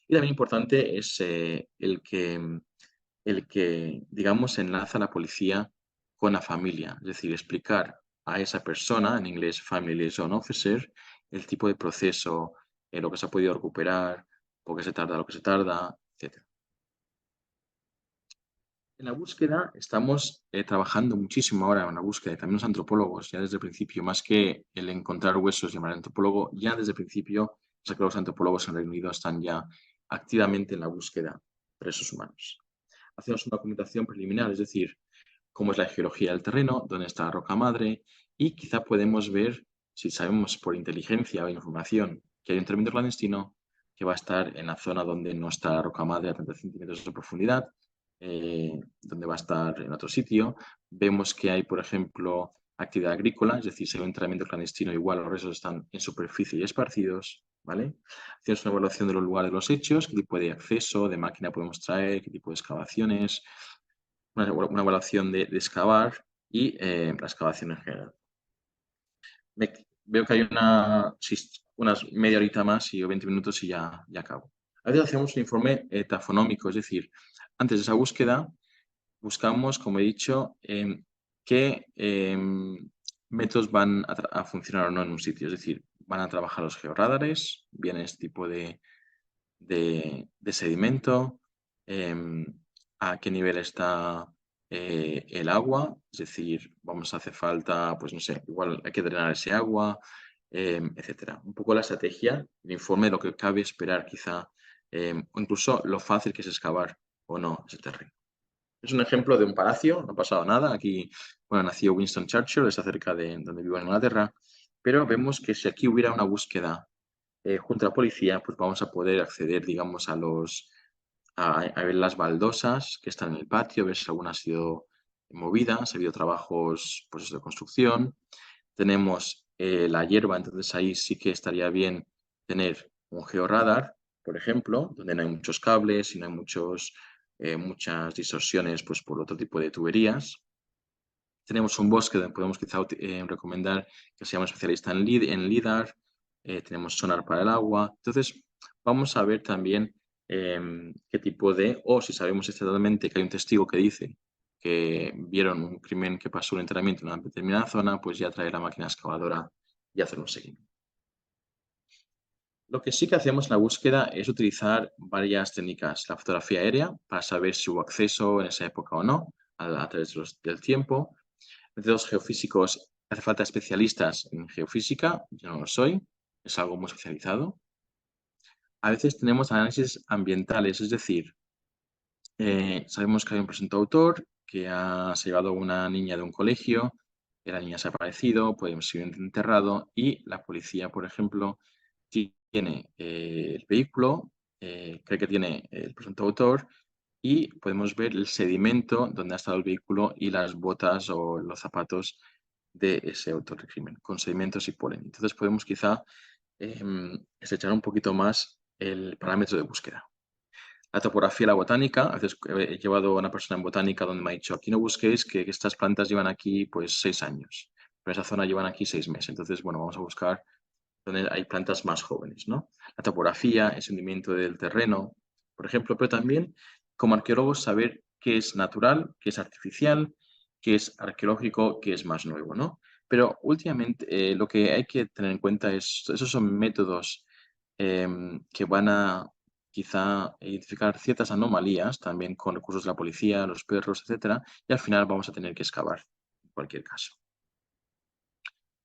Y también importante es el que, digamos, enlaza a la policía con la familia, es decir, explicar a esa persona, en inglés Family Liaison Officer, el tipo de proceso, lo que se ha podido recuperar, por qué se tarda lo que se tarda, etc. En la búsqueda estamos trabajando muchísimo ahora en la búsqueda, y también los antropólogos, ya desde el principio, más que el encontrar huesos y llamar al antropólogo, ya desde el principio, o sea que los antropólogos en Reino Unido están ya activamente en la búsqueda de restos humanos. Hacemos una documentación preliminar, es decir, cómo es la geología del terreno, dónde está la roca madre, y quizá podemos ver, si sabemos por inteligencia o información que hay un terreno clandestino que va a estar en la zona donde no está la roca madre a 30 centímetros de profundidad, donde va a estar en otro sitio. Vemos que hay, por ejemplo, actividad agrícola, es decir, si hay un entrenamiento clandestino, igual los restos están en superficie y esparcidos, ¿vale? Hacemos una evaluación de los lugares de los hechos, qué tipo de acceso, de máquina podemos traer, qué tipo de excavaciones, una evaluación de excavar y la excavación en general. Veo que hay unas media horita más y 20 minutos y ya acabo. A veces hacemos un informe tafonómico, es decir, antes de esa búsqueda buscamos, como he dicho, qué métodos van a funcionar o no en un sitio. Es decir, van a trabajar los georradares, viene este tipo de sedimento, a qué nivel está el agua, es decir, vamos a hacer falta, pues no sé, igual hay que drenar ese agua, etcétera. Un poco la estrategia, el informe de lo que cabe esperar quizá, o incluso lo fácil que es excavar o no ese terreno. Es un ejemplo de un palacio, no ha pasado nada. Aquí, bueno, nació Winston Churchill, está cerca de donde vivo en Inglaterra, pero vemos que si aquí hubiera una búsqueda junto a la policía, pues vamos a poder acceder, digamos, a ver las baldosas que están en el patio, ver si alguna ha sido movida, si ha habido trabajos, pues, de construcción. Tenemos la hierba, entonces ahí sí que estaría bien tener un georradar, por ejemplo, donde no hay muchos cables y no hay muchas distorsiones, pues, por otro tipo de tuberías. Tenemos un bosque donde podemos quizá recomendar que se llama especialista en LIDAR, tenemos sonar para el agua. Entonces, vamos a ver también qué tipo o si sabemos exactamente que hay un testigo que dice que vieron un crimen que pasó un enterramiento en una determinada zona, pues ya traer la máquina excavadora y hacer un seguimiento. Lo que sí que hacemos en la búsqueda es utilizar varias técnicas. La fotografía aérea para saber si hubo acceso en esa época o no, a través del tiempo. Métodos geofísicos, hace falta especialistas en geofísica, yo no lo soy, es algo muy especializado. A veces tenemos análisis ambientales, es decir, sabemos que hay un presunto autor que se ha llevado a una niña de un colegio la niña se ha aparecido, puede ser enterrado y la policía, por ejemplo, tiene el vehículo, cree que tiene el presunto autor y podemos ver el sedimento donde ha estado el vehículo y las botas o los zapatos de ese autor del crimen, con sedimentos y polen. Entonces podemos quizá estrechar un poquito más el parámetro de búsqueda. La topografía y la botánica, a veces he llevado a una persona en botánica donde me ha dicho, aquí no busquéis que estas plantas llevan aquí pues 6 años, pero esa zona llevan aquí 6 meses. Entonces, bueno, vamos a buscar donde hay plantas más jóvenes, ¿no? La topografía, el hundimiento del terreno, por ejemplo, pero también como arqueólogos saber qué es natural, qué es artificial, qué es arqueológico, qué es más nuevo, ¿no? Pero últimamente lo que hay que tener en cuenta es, esos son métodos que van a quizá identificar ciertas anomalías también con recursos de la policía, los perros, etcétera, y al final vamos a tener que excavar en cualquier caso.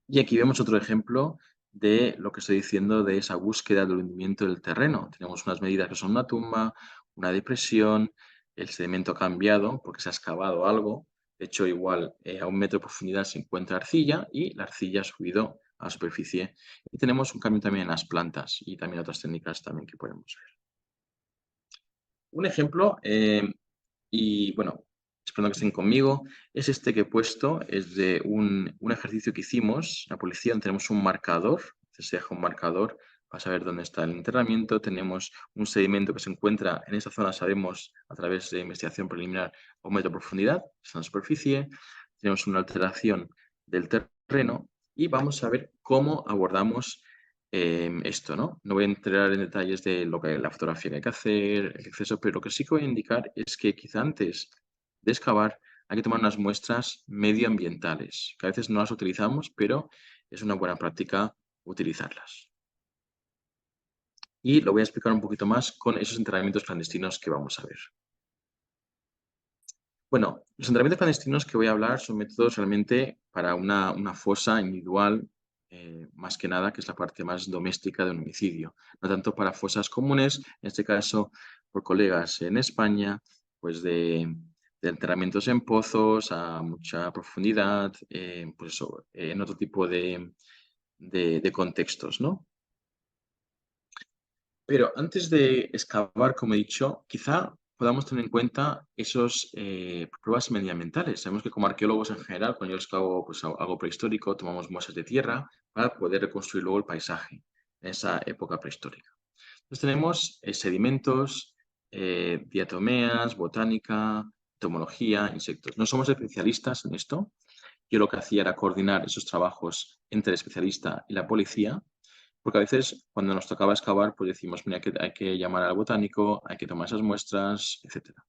Y aquí vemos otro ejemplo de lo que estoy diciendo de esa búsqueda del hundimiento del terreno. Tenemos unas medidas que son una tumba, una depresión, el sedimento ha cambiado porque se ha excavado algo. De hecho, igual a 1 metro de profundidad se encuentra arcilla y la arcilla ha subido a la superficie. Y tenemos un cambio también en las plantas y también otras técnicas también que podemos ver. Un ejemplo, y bueno, esperando que estén conmigo, es este que he puesto, es de un ejercicio que hicimos, la policía, tenemos un marcador, se deja un marcador para saber dónde está el enterramiento, tenemos un sedimento que se encuentra en esa zona, sabemos a través de investigación preliminar a 1 metro de profundidad, está en la superficie, tenemos una alteración del terreno y vamos a ver cómo abordamos esto, ¿no? No voy a entrar en detalles de lo que la fotografía que hay que hacer, el exceso, pero lo que sí que voy a indicar es que quizá antes de excavar hay que tomar unas muestras medioambientales, que a veces no las utilizamos, pero es una buena práctica utilizarlas. Y lo voy a explicar un poquito más con esos enterramientos clandestinos que vamos a ver. Bueno, los enterramientos clandestinos que voy a hablar son métodos realmente para una fosa individual, más que nada, que es la parte más doméstica de un homicidio. No tanto para fosas comunes, en este caso por colegas en España, pues de enterramientos en pozos a mucha profundidad, pues eso, en otro tipo de contextos, ¿no? Pero antes de excavar, como he dicho, quizá podamos tener en cuenta esos pruebas medioambientales. Sabemos que como arqueólogos en general, cuando yo excavo pues, algo prehistórico, tomamos muestras de tierra para poder reconstruir luego el paisaje en esa época prehistórica. Entonces tenemos sedimentos, diatomeas, botánica, entomología, insectos. No somos especialistas en esto. Yo lo que hacía era coordinar esos trabajos entre el especialista y la policía porque a veces cuando nos tocaba excavar, pues decimos, mira, que hay que llamar al botánico, hay que tomar esas muestras, etcétera.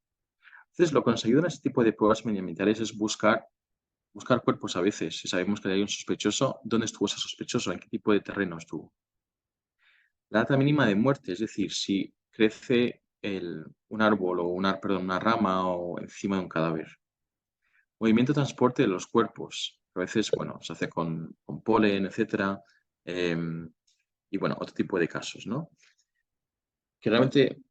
Entonces, lo que nos ayuda en este tipo de pruebas medioambientales es buscar cuerpos a veces. Si sabemos que hay un sospechoso, ¿dónde estuvo ese sospechoso? ¿En qué tipo de terreno estuvo? La data mínima de muerte, es decir, si crece un árbol o perdón, una rama o encima de un cadáver. Movimiento de transporte de los cuerpos. A veces, bueno, se hace con polen, etcétera. Y bueno, otro tipo de casos, ¿no? Que realmente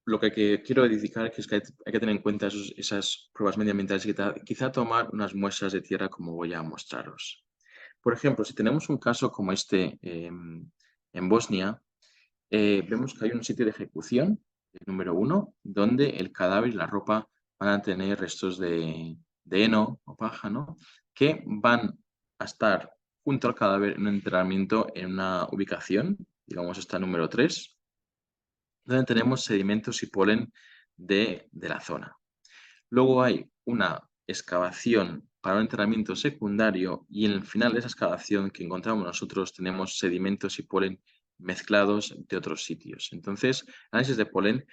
lo que quiero dedicar es que hay que tener en cuenta esas pruebas medioambientales y quizá tomar unas muestras de tierra como voy a mostraros. Por ejemplo, si tenemos un caso como este en Bosnia, vemos que hay un sitio de ejecución, el número 1, donde el cadáver y la ropa van a tener restos de heno o paja, ¿no? Que van a estar junto al cadáver en un enterramiento en una ubicación, digamos esta número 3, donde tenemos sedimentos y polen de la zona. Luego hay una excavación para un enterramiento secundario y en el final de esa excavación que encontramos nosotros tenemos sedimentos y polen mezclados de otros sitios. Entonces, análisis de polen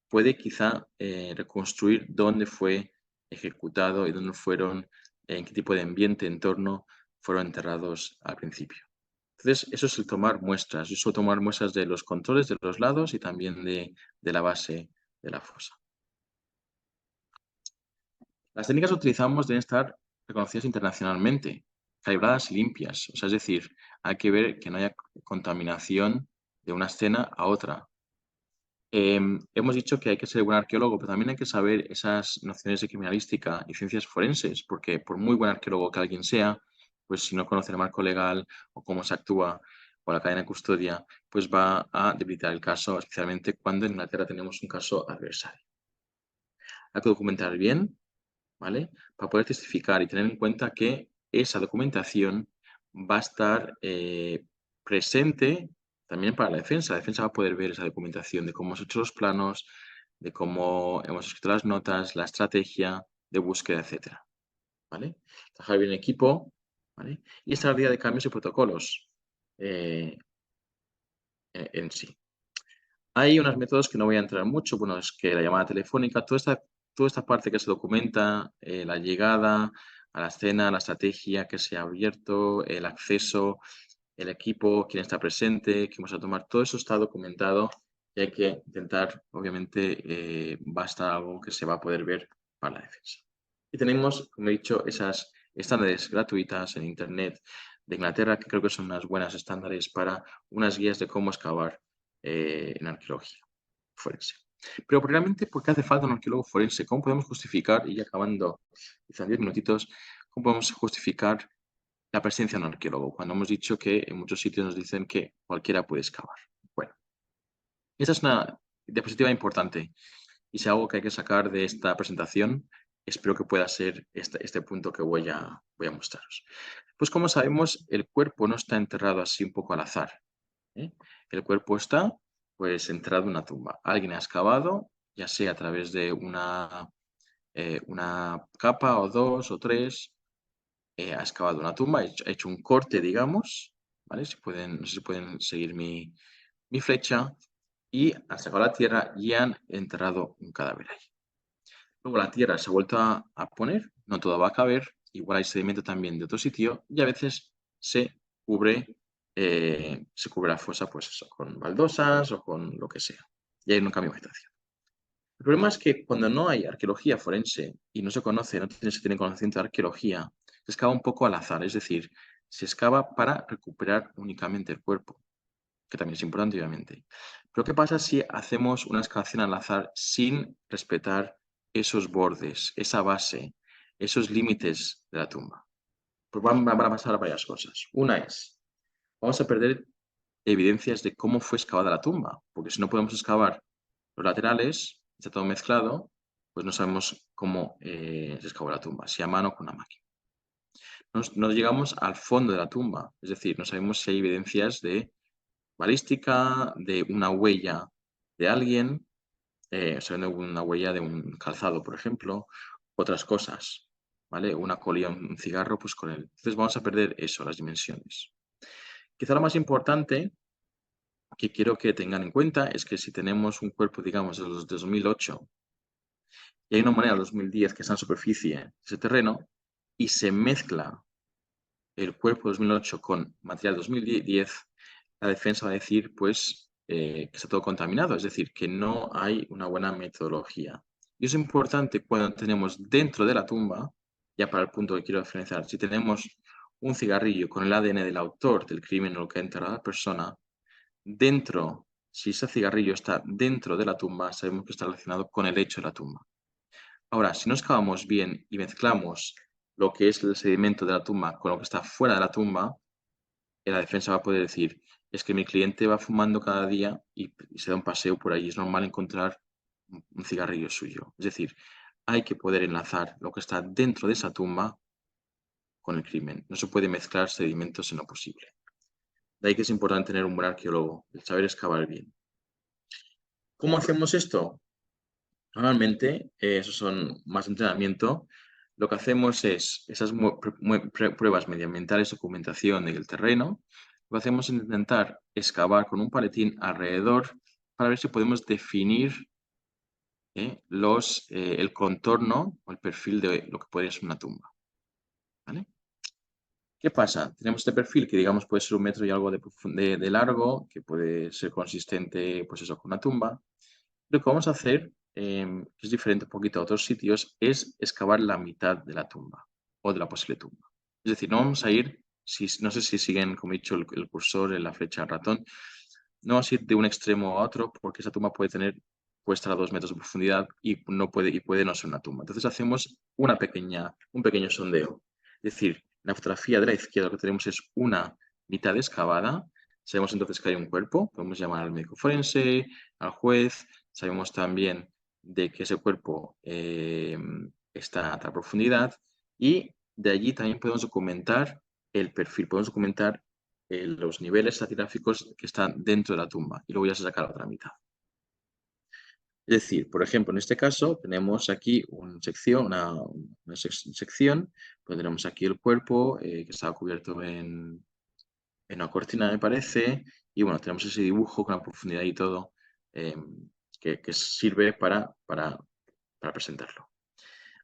puede quizá reconstruir dónde fue ejecutado y dónde fueron, en qué tipo de ambiente, entorno fueron enterrados al principio. Entonces, eso es el tomar muestras. Yo suelo tomar muestras de los controles de los lados y también de la base de la fosa. Las técnicas que utilizamos deben estar reconocidas internacionalmente, calibradas y limpias. O sea, es decir, hay que ver que no haya contaminación de una escena a otra. Hemos dicho que hay que ser buen arqueólogo, pero también hay que saber esas nociones de criminalística y ciencias forenses, porque por muy buen arqueólogo que alguien sea, pues si no conoce el marco legal o cómo se actúa o la cadena de custodia, pues va a debilitar el caso, especialmente cuando en Inglaterra tenemos un caso adversario. Hay que documentar bien, ¿vale? Para poder testificar y tener en cuenta que esa documentación va a estar presente también para la defensa. La defensa va a poder ver esa documentación de cómo hemos hecho los planos, de cómo hemos escrito las notas, la estrategia de búsqueda, etcétera, ¿vale? Trabajar bien en equipo, ¿vale? Y estar al día de cambios y protocolos eh, en sí. Hay unos métodos que no voy a entrar mucho, bueno, es que la llamada telefónica, toda esta parte que se documenta, la llegada a la escena, la estrategia que se ha abierto, el acceso, el equipo, quién está presente, qué vamos a tomar, todo eso está documentado y hay que intentar, obviamente, va a estar algo que se va a poder ver para la defensa. Y tenemos, como he dicho, esas estándares gratuitas en Internet de Inglaterra, que creo que son unas buenas estándares para unas guías de cómo excavar en arqueología forense. Pero realmente, ¿por qué hace falta un arqueólogo forense? ¿Cómo podemos justificar, y acabando, quizá en 10 minutitos, cómo podemos justificar la presencia de un arqueólogo? Cuando hemos dicho que en muchos sitios nos dicen que cualquiera puede excavar. Bueno, esta es una diapositiva importante y es algo que hay que sacar de esta presentación. Espero que pueda ser este punto que voy a mostraros. Pues como sabemos, el cuerpo no está enterrado así un poco al azar. ¿Eh? El cuerpo está, pues, enterrado en una tumba. Alguien ha excavado, ya sea a través de una capa o dos o tres, ha excavado una tumba, ha hecho un corte, digamos, ¿vale? No sé si pueden seguir mi flecha, y han sacado la tierra y han enterrado un cadáver ahí. Luego la tierra se ha vuelto a poner, no todo va a caber, igual hay sedimento también de otro sitio y a veces cubre, se cubre la fosa, pues eso, con baldosas o con lo que sea. Y hay un cambio de vegetación. El problema es que cuando no hay arqueología forense y no se conoce, se tiene conocimiento de arqueología, se excava un poco al azar, es decir, se excava para recuperar únicamente el cuerpo, que también es importante, obviamente. Pero ¿qué pasa si hacemos una excavación al azar sin respetar esos bordes, esa base, esos límites de la tumba? Pues van a pasar varias cosas. Una es, vamos a perder evidencias de cómo fue excavada la tumba, porque si no podemos excavar los laterales, está todo mezclado, pues no sabemos cómo se excavó la tumba, si a mano o con una máquina. No llegamos al fondo de la tumba, es decir, no sabemos si hay evidencias de balística, de una huella de alguien, sabiendo una huella de un calzado, por ejemplo, otras cosas, ¿vale? Una colilla, un cigarro, pues con él. Entonces vamos a perder eso, las dimensiones. Quizá lo más importante que quiero que tengan en cuenta es que si tenemos un cuerpo, digamos, de los 2008 y hay una moneda de 2010 que está en superficie de ese terreno y se mezcla el cuerpo de 2008 con material 2010, la defensa va a decir, pues, que está todo contaminado, es decir, que no hay una buena metodología. Y es importante cuando tenemos dentro de la tumba, ya para el punto que quiero referenciar, si tenemos un cigarrillo con el ADN del autor del crimen o lo que ha enterrado a la persona, dentro, si ese cigarrillo está dentro de la tumba, sabemos que está relacionado con el hecho de la tumba. Ahora, si no excavamos bien y mezclamos lo que es el sedimento de la tumba con lo que está fuera de la tumba, la defensa va a poder decir, es que mi cliente va fumando cada día y se da un paseo por ahí, es normal encontrar un cigarrillo suyo. Es decir, hay que poder enlazar lo que está dentro de esa tumba con el crimen. No se puede mezclar sedimentos en lo posible. De ahí que es importante tener un buen arqueólogo, el saber excavar bien. ¿Cómo hacemos esto? Normalmente, esos son más entrenamiento. Lo que hacemos es esas pruebas medioambientales, documentación del terreno. Lo que hacemos es intentar excavar con un paletín alrededor para ver si podemos definir el contorno o el perfil de lo que podría ser una tumba. ¿Vale? ¿Qué pasa? Tenemos este perfil que digamos puede ser 1 metro y algo de largo, que puede ser consistente, pues eso, con una tumba. Lo que vamos a hacer, que es diferente un poquito a otros sitios, es excavar la mitad de la tumba o de la posible tumba. Es decir, no vamos a ir, no sé si siguen, como he dicho, el cursor en la flecha al ratón, no vamos a ir de un extremo a otro porque esa tumba puede estar a 2 metros de profundidad y puede no ser una tumba. Entonces hacemos un pequeño sondeo. Es decir, en la fotografía de la izquierda lo que tenemos es una mitad excavada. Sabemos entonces que hay un cuerpo, podemos llamar al médico forense, al juez, sabemos también de que ese cuerpo está a tal profundidad y de allí también podemos documentar el perfil, podemos documentar los niveles estratigráficos que están dentro de la tumba y luego ya se saca la otra mitad. Es decir, por ejemplo, en este caso tenemos aquí una sección, pues tenemos aquí el cuerpo que estaba cubierto en una cortina, me parece, y bueno, tenemos ese dibujo con la profundidad y todo eh, que sirve para presentarlo.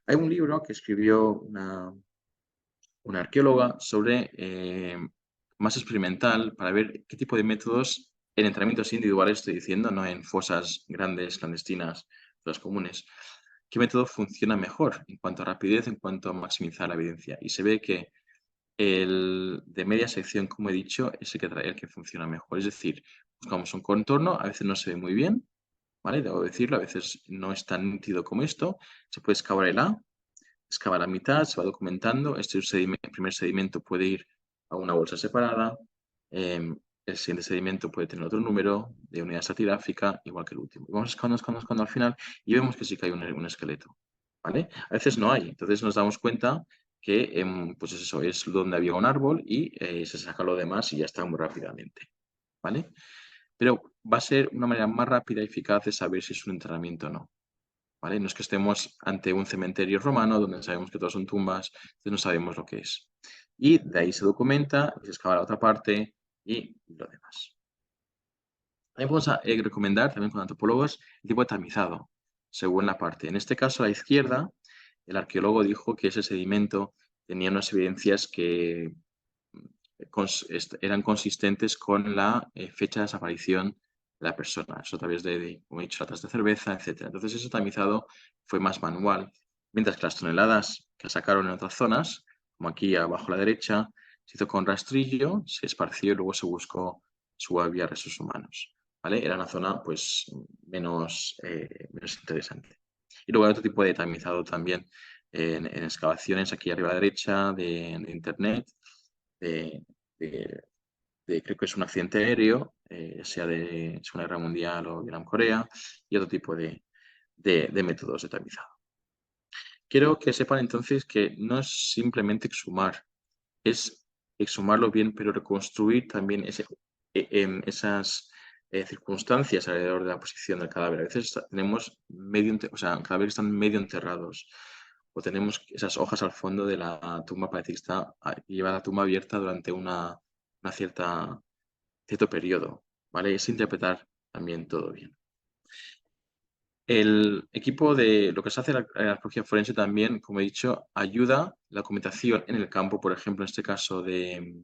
Hay un libro que escribió una arqueóloga sobre más experimental para ver qué tipo de métodos en entrenamientos individuales, estoy diciendo, no en fosas grandes, clandestinas, fosas comunes, qué método funciona mejor en cuanto a rapidez, en cuanto a maximizar la evidencia. Y se ve que el de media sección, como he dicho, es el que funciona mejor. Es decir, buscamos un contorno, a veces no se ve muy bien, ¿vale? Debo decirlo, a veces no es tan nítido como esto. Se puede excavar el A, excava la mitad, se va documentando. El primer sedimento puede ir a una bolsa separada. El siguiente sedimento puede tener otro número de unidad estratigráfica, igual que el último. Y vamos escavando al final y vemos que sí que hay un esqueleto. ¿Vale? A veces no hay. Entonces nos damos cuenta que pues eso es donde había un árbol y se saca lo demás y ya está muy rápidamente. ¿Vale? Pero va a ser una manera más rápida y eficaz de saber si es un enterramiento o no. ¿Vale? No es que estemos ante un cementerio romano donde sabemos que todos son tumbas, entonces no sabemos lo que es. Y de ahí se documenta, se excava la otra parte y lo demás. También vamos a recomendar, también con antropólogos, el tipo de tamizado, según la parte. En este caso, a la izquierda, el arqueólogo dijo que ese sedimento tenía unas evidencias que eran consistentes con la fecha de desaparición de la persona. Eso a través como he dicho, latas de cerveza, etc. Entonces ese tamizado fue más manual, mientras que las toneladas que sacaron en otras zonas, como aquí abajo a la derecha, se hizo con rastrillo, se esparció y luego se buscó si había restos humanos. ¿Vale? Era una zona pues menos interesante. Y luego hay otro tipo de tamizado también en excavaciones aquí arriba a la derecha de internet, de, de- creo que es un accidente aéreo, sea de Segunda Guerra Mundial o Vietnam, Corea, y otro tipo de métodos de tamizado. Quiero que sepan entonces que no es simplemente exhumar, es exhumarlo bien, pero reconstruir también esas circunstancias alrededor de la posición del cadáver. A veces tenemos cadáveres que están medio enterrados, o tenemos esas hojas al fondo de la tumba, parece que lleva la tumba abierta durante una cierto periodo, ¿vale? Es interpretar también todo bien. El equipo de lo que se hace en la arqueología forense también, como he dicho, ayuda la documentación en el campo, por ejemplo, en este caso de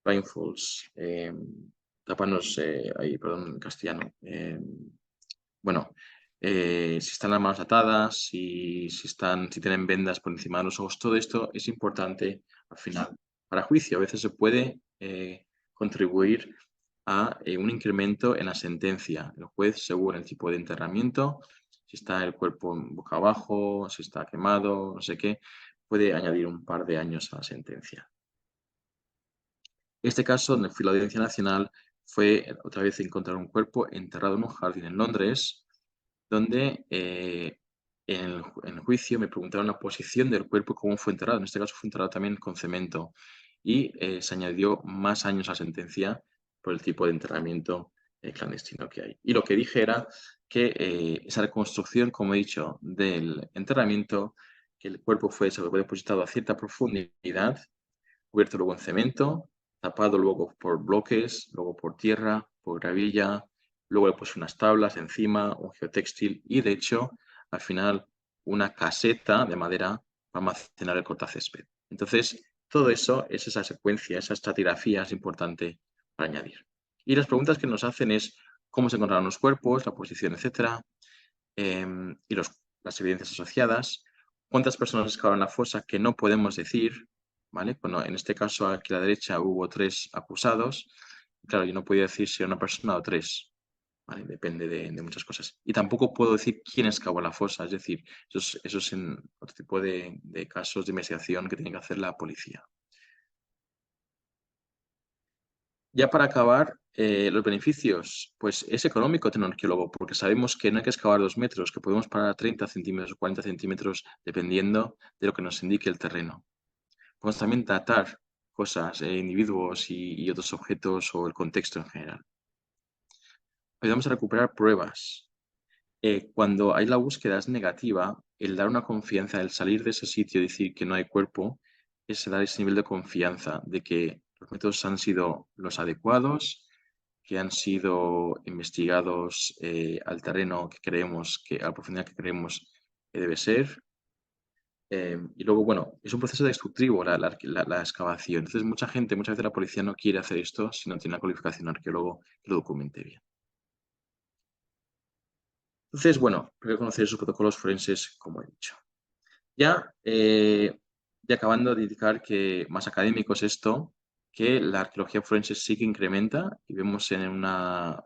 Blindfolds, tápanos, ahí, perdón, en castellano. Bueno, si están las manos atadas, si tienen vendas por encima de los ojos, todo esto es importante al final para juicio. A veces se puede contribuir a un incremento en la sentencia. El juez, según el tipo de enterramiento, si está el cuerpo boca abajo, si está quemado, no sé qué, puede añadir un par de años a la sentencia. Este caso, donde fui a la Audiencia Nacional, fue otra vez encontrar un cuerpo enterrado en un jardín en Londres, donde en el juicio me preguntaron la posición del cuerpo y cómo fue enterrado. En este caso fue enterrado también con cemento y se añadió más años a la sentencia por el tipo de enterramiento clandestino que hay. Y lo que dije era que esa reconstrucción, como he dicho, del enterramiento, que el cuerpo fue depositado a cierta profundidad, cubierto luego en cemento, tapado luego por bloques, luego por tierra, por gravilla, luego le puse unas tablas encima, un geotextil y de hecho al final una caseta de madera para almacenar el cortacésped. Entonces, todo eso es esa secuencia, esa estratigrafía es importante para añadir. Y las preguntas que nos hacen es cómo se encontraron los cuerpos, la posición, etcétera, y las evidencias asociadas, cuántas personas excavaron la fosa que no podemos decir, ¿vale? Bueno, en este caso aquí a la derecha hubo 3 acusados Claro, yo no podía decir si era una persona o tres, ¿vale? Depende de muchas cosas. Y tampoco puedo decir quién excavó la fosa, es decir, eso es en otro tipo de casos de investigación que tiene que hacer la policía. Ya para acabar, los beneficios, pues es económico tener un arqueólogo, porque sabemos que no hay que excavar 2 metros, que podemos parar a 30 centímetros o 40 centímetros, dependiendo de lo que nos indique el terreno. Podemos también datar cosas, individuos y otros objetos o el contexto en general. Ayudamos a recuperar pruebas. Cuando hay la búsqueda es negativa, el dar una confianza, el salir de ese sitio y decir que no hay cuerpo, es dar ese nivel de confianza de que los métodos han sido los adecuados, que han sido investigados al terreno que creemos, a la profundidad que creemos que debe ser. Y luego, bueno, es un proceso destructivo la excavación. Entonces, muchas veces la policía no quiere hacer esto si no tiene una cualificación arqueólogo que lo documente bien. Entonces, bueno, primero conocer esos protocolos forenses, como he dicho. Ya acabando de indicar que más académico es esto, que la arqueología forense sí que incrementa y vemos una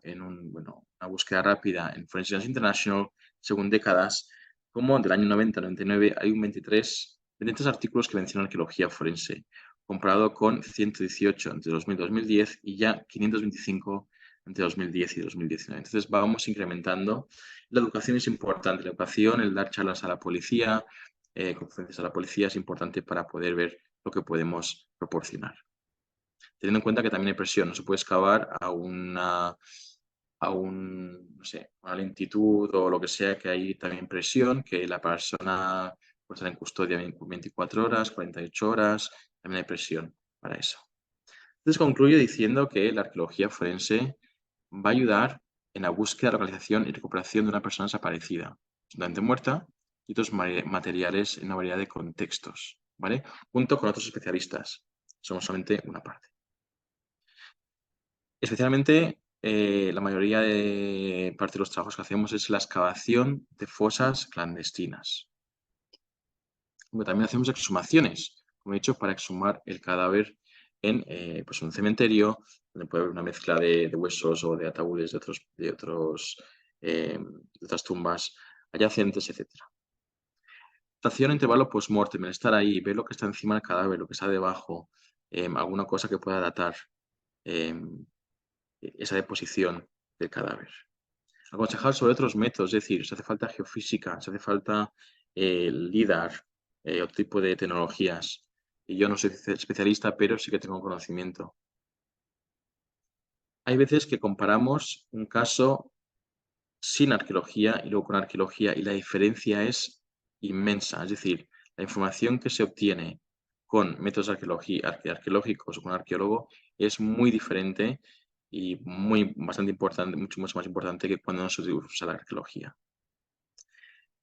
búsqueda rápida en Forensic International, según décadas, como del año 90 al 99 hay 23 artículos que mencionan arqueología forense, comparado con 118 entre 2000 y 2010 y ya 525 entre 2010 y 2019. Entonces vamos incrementando. La educación es importante, la educación, el dar charlas a la policía, conferencias a la policía es importante para poder ver lo que podemos proporcionar. Teniendo en cuenta que también hay presión, no se puede excavar no sé, una lentitud o lo que sea, que hay también presión, que la persona puede estar en custodia 24 horas, 48 horas, también hay presión para eso. Entonces concluyo diciendo que la arqueología forense va a ayudar en la búsqueda, localización y recuperación de una persona desaparecida, totalmente muerta, y otros materiales en una variedad de contextos, ¿vale? Junto con otros especialistas. Somos solamente una parte. Especialmente, la mayoría de parte de los trabajos que hacemos es la excavación de fosas clandestinas. Como también hacemos exhumaciones, como he dicho, para exhumar el cadáver en pues un cementerio, donde puede haber una mezcla de huesos o de ataúdes de otras tumbas adyacentes, etc. Estación intervalo post-mortem, el estar ahí, ver lo que está encima del cadáver, lo que está debajo, alguna cosa que pueda datar esa deposición del cadáver. Aconsejar sobre otros métodos, es decir, si hace falta geofísica, si hace falta LIDAR, otro tipo de tecnologías. Y yo no soy especialista, pero sí que tengo conocimiento. Hay veces que comparamos un caso sin arqueología y luego con arqueología y la diferencia es inmensa. Es decir, la información que se obtiene con métodos arqueológicos o con un arqueólogo es muy diferente y bastante importante, mucho más importante que cuando no se usa la arqueología.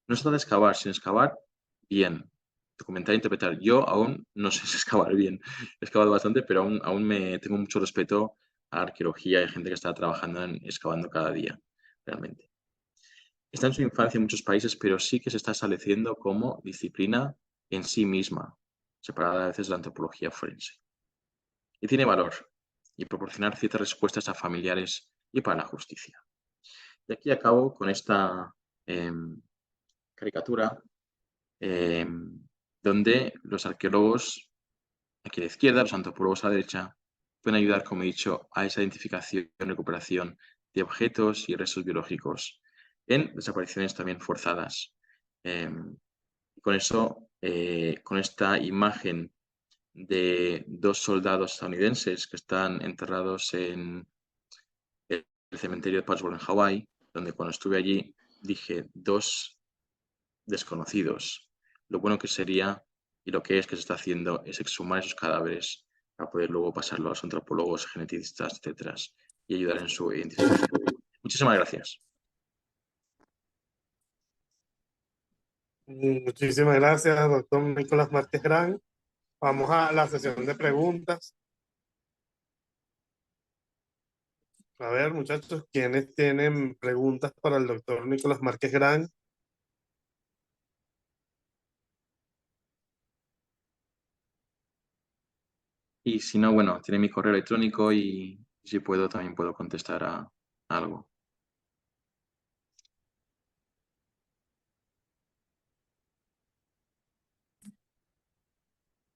No se trata de excavar, sino excavar bien. Documentar e interpretar. Yo aún no sé si excavar bien. He excavado bastante, pero aún tengo mucho respeto a la arqueología y a gente que está trabajando en excavando cada día, realmente. Está en su infancia en muchos países, pero sí que se está estableciendo como disciplina en sí misma, separada a veces de la antropología forense. Y tiene valor y proporcionar ciertas respuestas a familiares y para la justicia. Y aquí acabo con esta caricatura donde los arqueólogos aquí a la izquierda, los antropólogos a la derecha, pueden ayudar, como he dicho, a esa identificación y recuperación de objetos y restos biológicos en desapariciones también forzadas. Con eso, con esta imagen de 2 soldados estadounidenses que están enterrados en el cementerio de Pascal en Hawái, donde cuando estuve allí dije 2 desconocidos. Lo bueno que sería y lo que se está haciendo es exhumar esos cadáveres para poder luego pasarlo a los antropólogos, geneticistas, etcétera, y ayudar en su identificación. Muchísimas gracias. Muchísimas gracias, doctor Nicolás Márquez Gran. Vamos a la sesión de preguntas. A ver, muchachos, ¿quiénes tienen preguntas para el doctor Nicolás Márquez Gran? Y si no, bueno, tiene mi correo electrónico y Si puedo, también puedo contestar a algo.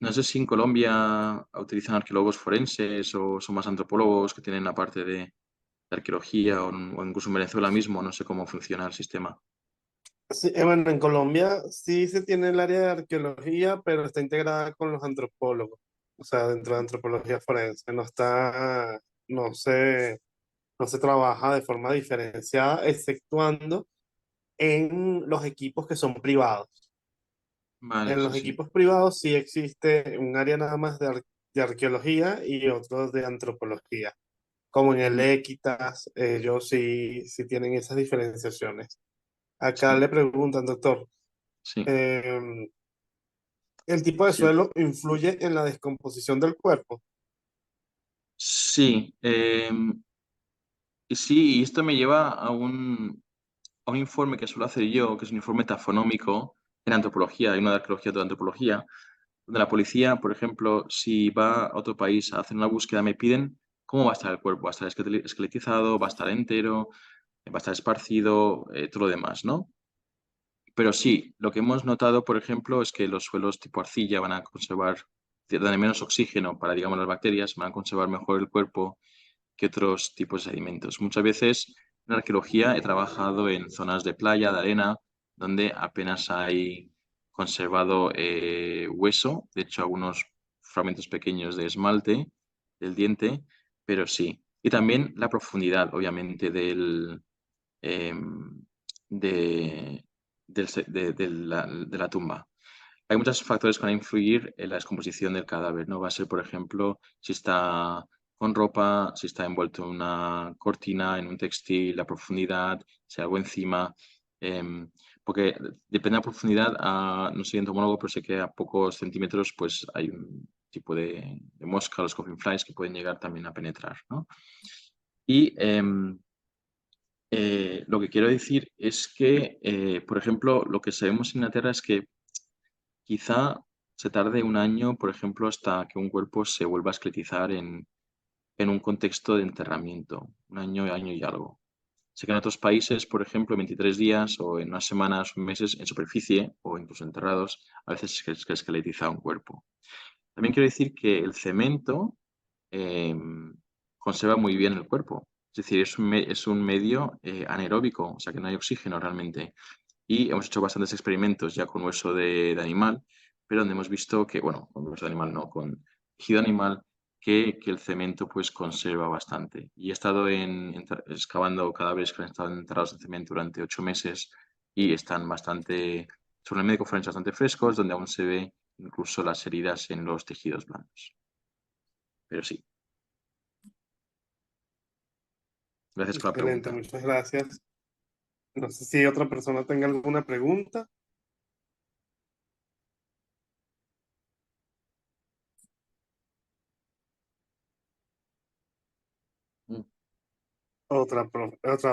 No sé si en Colombia utilizan arqueólogos forenses o son más antropólogos que tienen la parte de arqueología o incluso en Venezuela mismo, no sé cómo funciona el sistema. Sí, bueno, en Colombia sí se tiene el área de arqueología, pero está integrada con los antropólogos, o sea, dentro de antropología forense. No se, no se trabaja de forma diferenciada, exceptuando en los equipos que son privados. Vale, En sí, los sí, equipos privados sí existe un área nada más de arqueología y otro de antropología. Como en el mm, Equitas, ellos sí tienen esas diferenciaciones. Acá sí, le preguntan, doctor, sí. em, ¿el tipo de Sí, suelo influye en la descomposición del cuerpo? sí, y sí, y esto me lleva a un informe que suelo hacer yo, que es un informe tafonómico en antropología, hay una de arqueología, otra de antropología, donde la policía, por ejemplo, si va a otro país a hacer una búsqueda, me piden cómo va a estar el cuerpo, va a estar esqueletizado, va a estar entero, va a estar esparcido, todo lo demás, ¿no? Pero sí, lo que hemos notado, por ejemplo, es que los suelos tipo arcilla van a conservar, dan menos oxígeno para, digamos, las bacterias, van a conservar mejor el cuerpo que otros tipos de alimentos. Muchas veces en arqueología he trabajado en zonas de playa, de arena, donde apenas hay conservado hueso, de hecho algunos fragmentos pequeños de esmalte del diente, pero sí. Y también la profundidad, obviamente, em, de, de la tumba. Hay muchos factores que van a influir en la descomposición del cadáver, ¿no? Va a ser, por ejemplo, si está con ropa, si está envuelto en una cortina, en un textil, la profundidad, si hay algo encima. Porque depende de la profundidad, no soy entomólogo, pero sé que a pocos centímetros pues hay un tipo de mosca, los coffin flies, que pueden llegar también a penetrar, ¿no? Y lo que quiero decir es que, por ejemplo, lo que sabemos en Inglaterra es que quizá se tarde un año, por ejemplo, hasta que un cuerpo se vuelva a esqueletizar en un contexto de enterramiento, un año, año y algo. Sé que en otros países, por ejemplo, en 23 días o en unas semanas o meses en superficie o incluso enterrados, a veces se esqueletiza un cuerpo. También quiero decir que el cemento eh, conserva muy bien el cuerpo. Es decir, es un medio anaeróbico, o sea que no hay oxígeno realmente. Y hemos hecho bastantes experimentos ya con hueso de animal, pero donde hemos visto que, bueno, con hueso de animal no, con tejido animal, que el cemento pues conserva bastante. Y he estado excavando cadáveres que han estado enterrados en cemento durante 8 meses y están bastante, sobre el médico forense, bastante frescos, donde aún se ve incluso las heridas en los tejidos blandos. Pero sí, gracias por la Excelente, pregunta. muchas gracias. No sé si otra persona tenga alguna pregunta. Mm. Otra,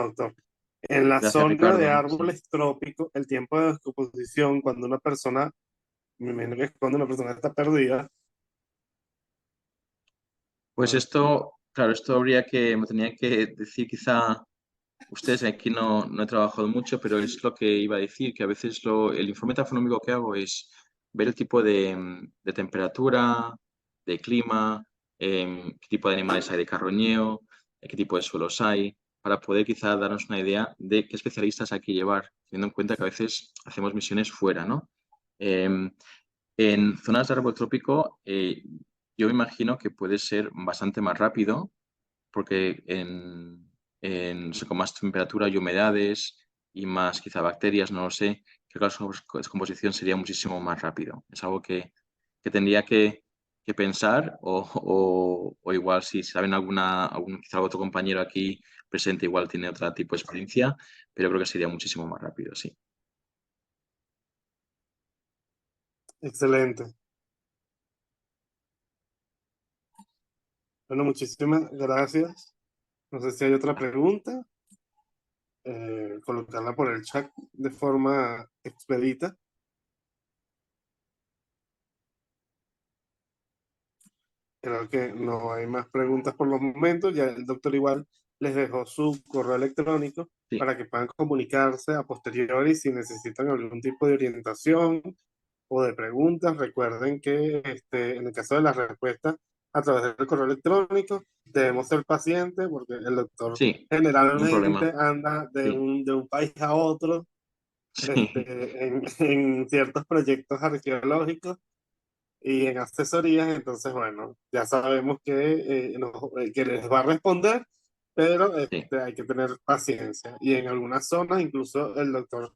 doctor. En la Gracias, zona de Ricardo. Sí. árboles trópicos, el tiempo de descomposición, cuando una persona, me imagino que es cuando una persona está perdida, Pues ah, esto, claro, esto me tenía que decir quizá ustedes, aquí no he trabajado mucho, pero es lo que iba a decir, que a veces el informe taxonómico que hago es ver el tipo de temperatura, de clima, qué tipo de animales hay de carroñeo, qué tipo de suelos hay, para poder quizá darnos una idea de qué especialistas hay que llevar, teniendo en cuenta que a veces hacemos misiones fuera, ¿no? Em, en zonas de árbol trópico, yo me imagino que puede ser bastante más rápido porque no sé, con más temperatura y humedades y más quizá bacterias, no lo sé, creo que la descomposición sería muchísimo más rápido. Es algo que tendría que pensar o igual si saben quizá otro compañero aquí presente igual tiene otro tipo de experiencia, pero creo que sería muchísimo más rápido, sí. excelente. Bueno, muchísimas gracias. No sé si hay otra pregunta, colocarla por el chat de forma expedita. Creo que no hay más preguntas por los momentos. Ya el doctor igual les dejó su correo electrónico Sí, para que puedan comunicarse a posteriori si necesitan algún tipo de orientación o de preguntas. Recuerden que en el caso de las respuestas a través del correo electrónico debemos ser pacientes porque el doctor sí, ningún problema. generalmente anda Sí, de un país a otro sí, en ciertos proyectos arqueológicos y en asesorías, entonces, bueno, ya sabemos que les va a responder, pero sí, hay que tener paciencia. Y en algunas zonas, incluso el doctor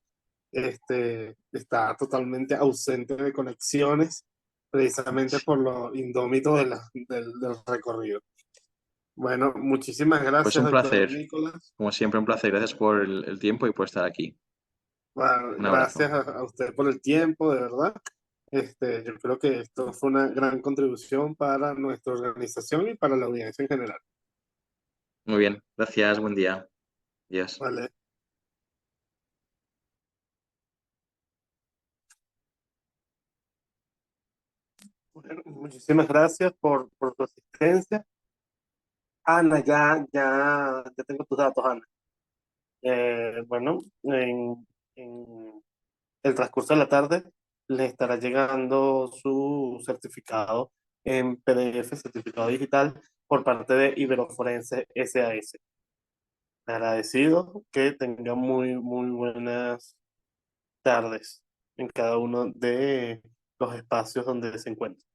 está totalmente ausente de conexiones, precisamente sí. por lo indómito del recorrido. Bueno, muchísimas Pues gracias, un doctor placer, Nicolás. como siempre, un placer. Gracias por el tiempo y por estar aquí. Bueno, Un gracias abrazo. a usted por el tiempo, de verdad. Yo creo que esto fue una gran contribución para nuestra organización y para la audiencia en general. Muy bien, gracias, buen día. Adiós. Vale. Bueno, muchísimas gracias por tu asistencia. Ana, ya tengo tus datos, Ana. Bueno, en el transcurso de la tarde le estará llegando su certificado en PDF, certificado digital, por parte de Iberoforense SAS. Agradecido, que tenga muy buenas tardes en cada uno de los espacios donde se encuentra.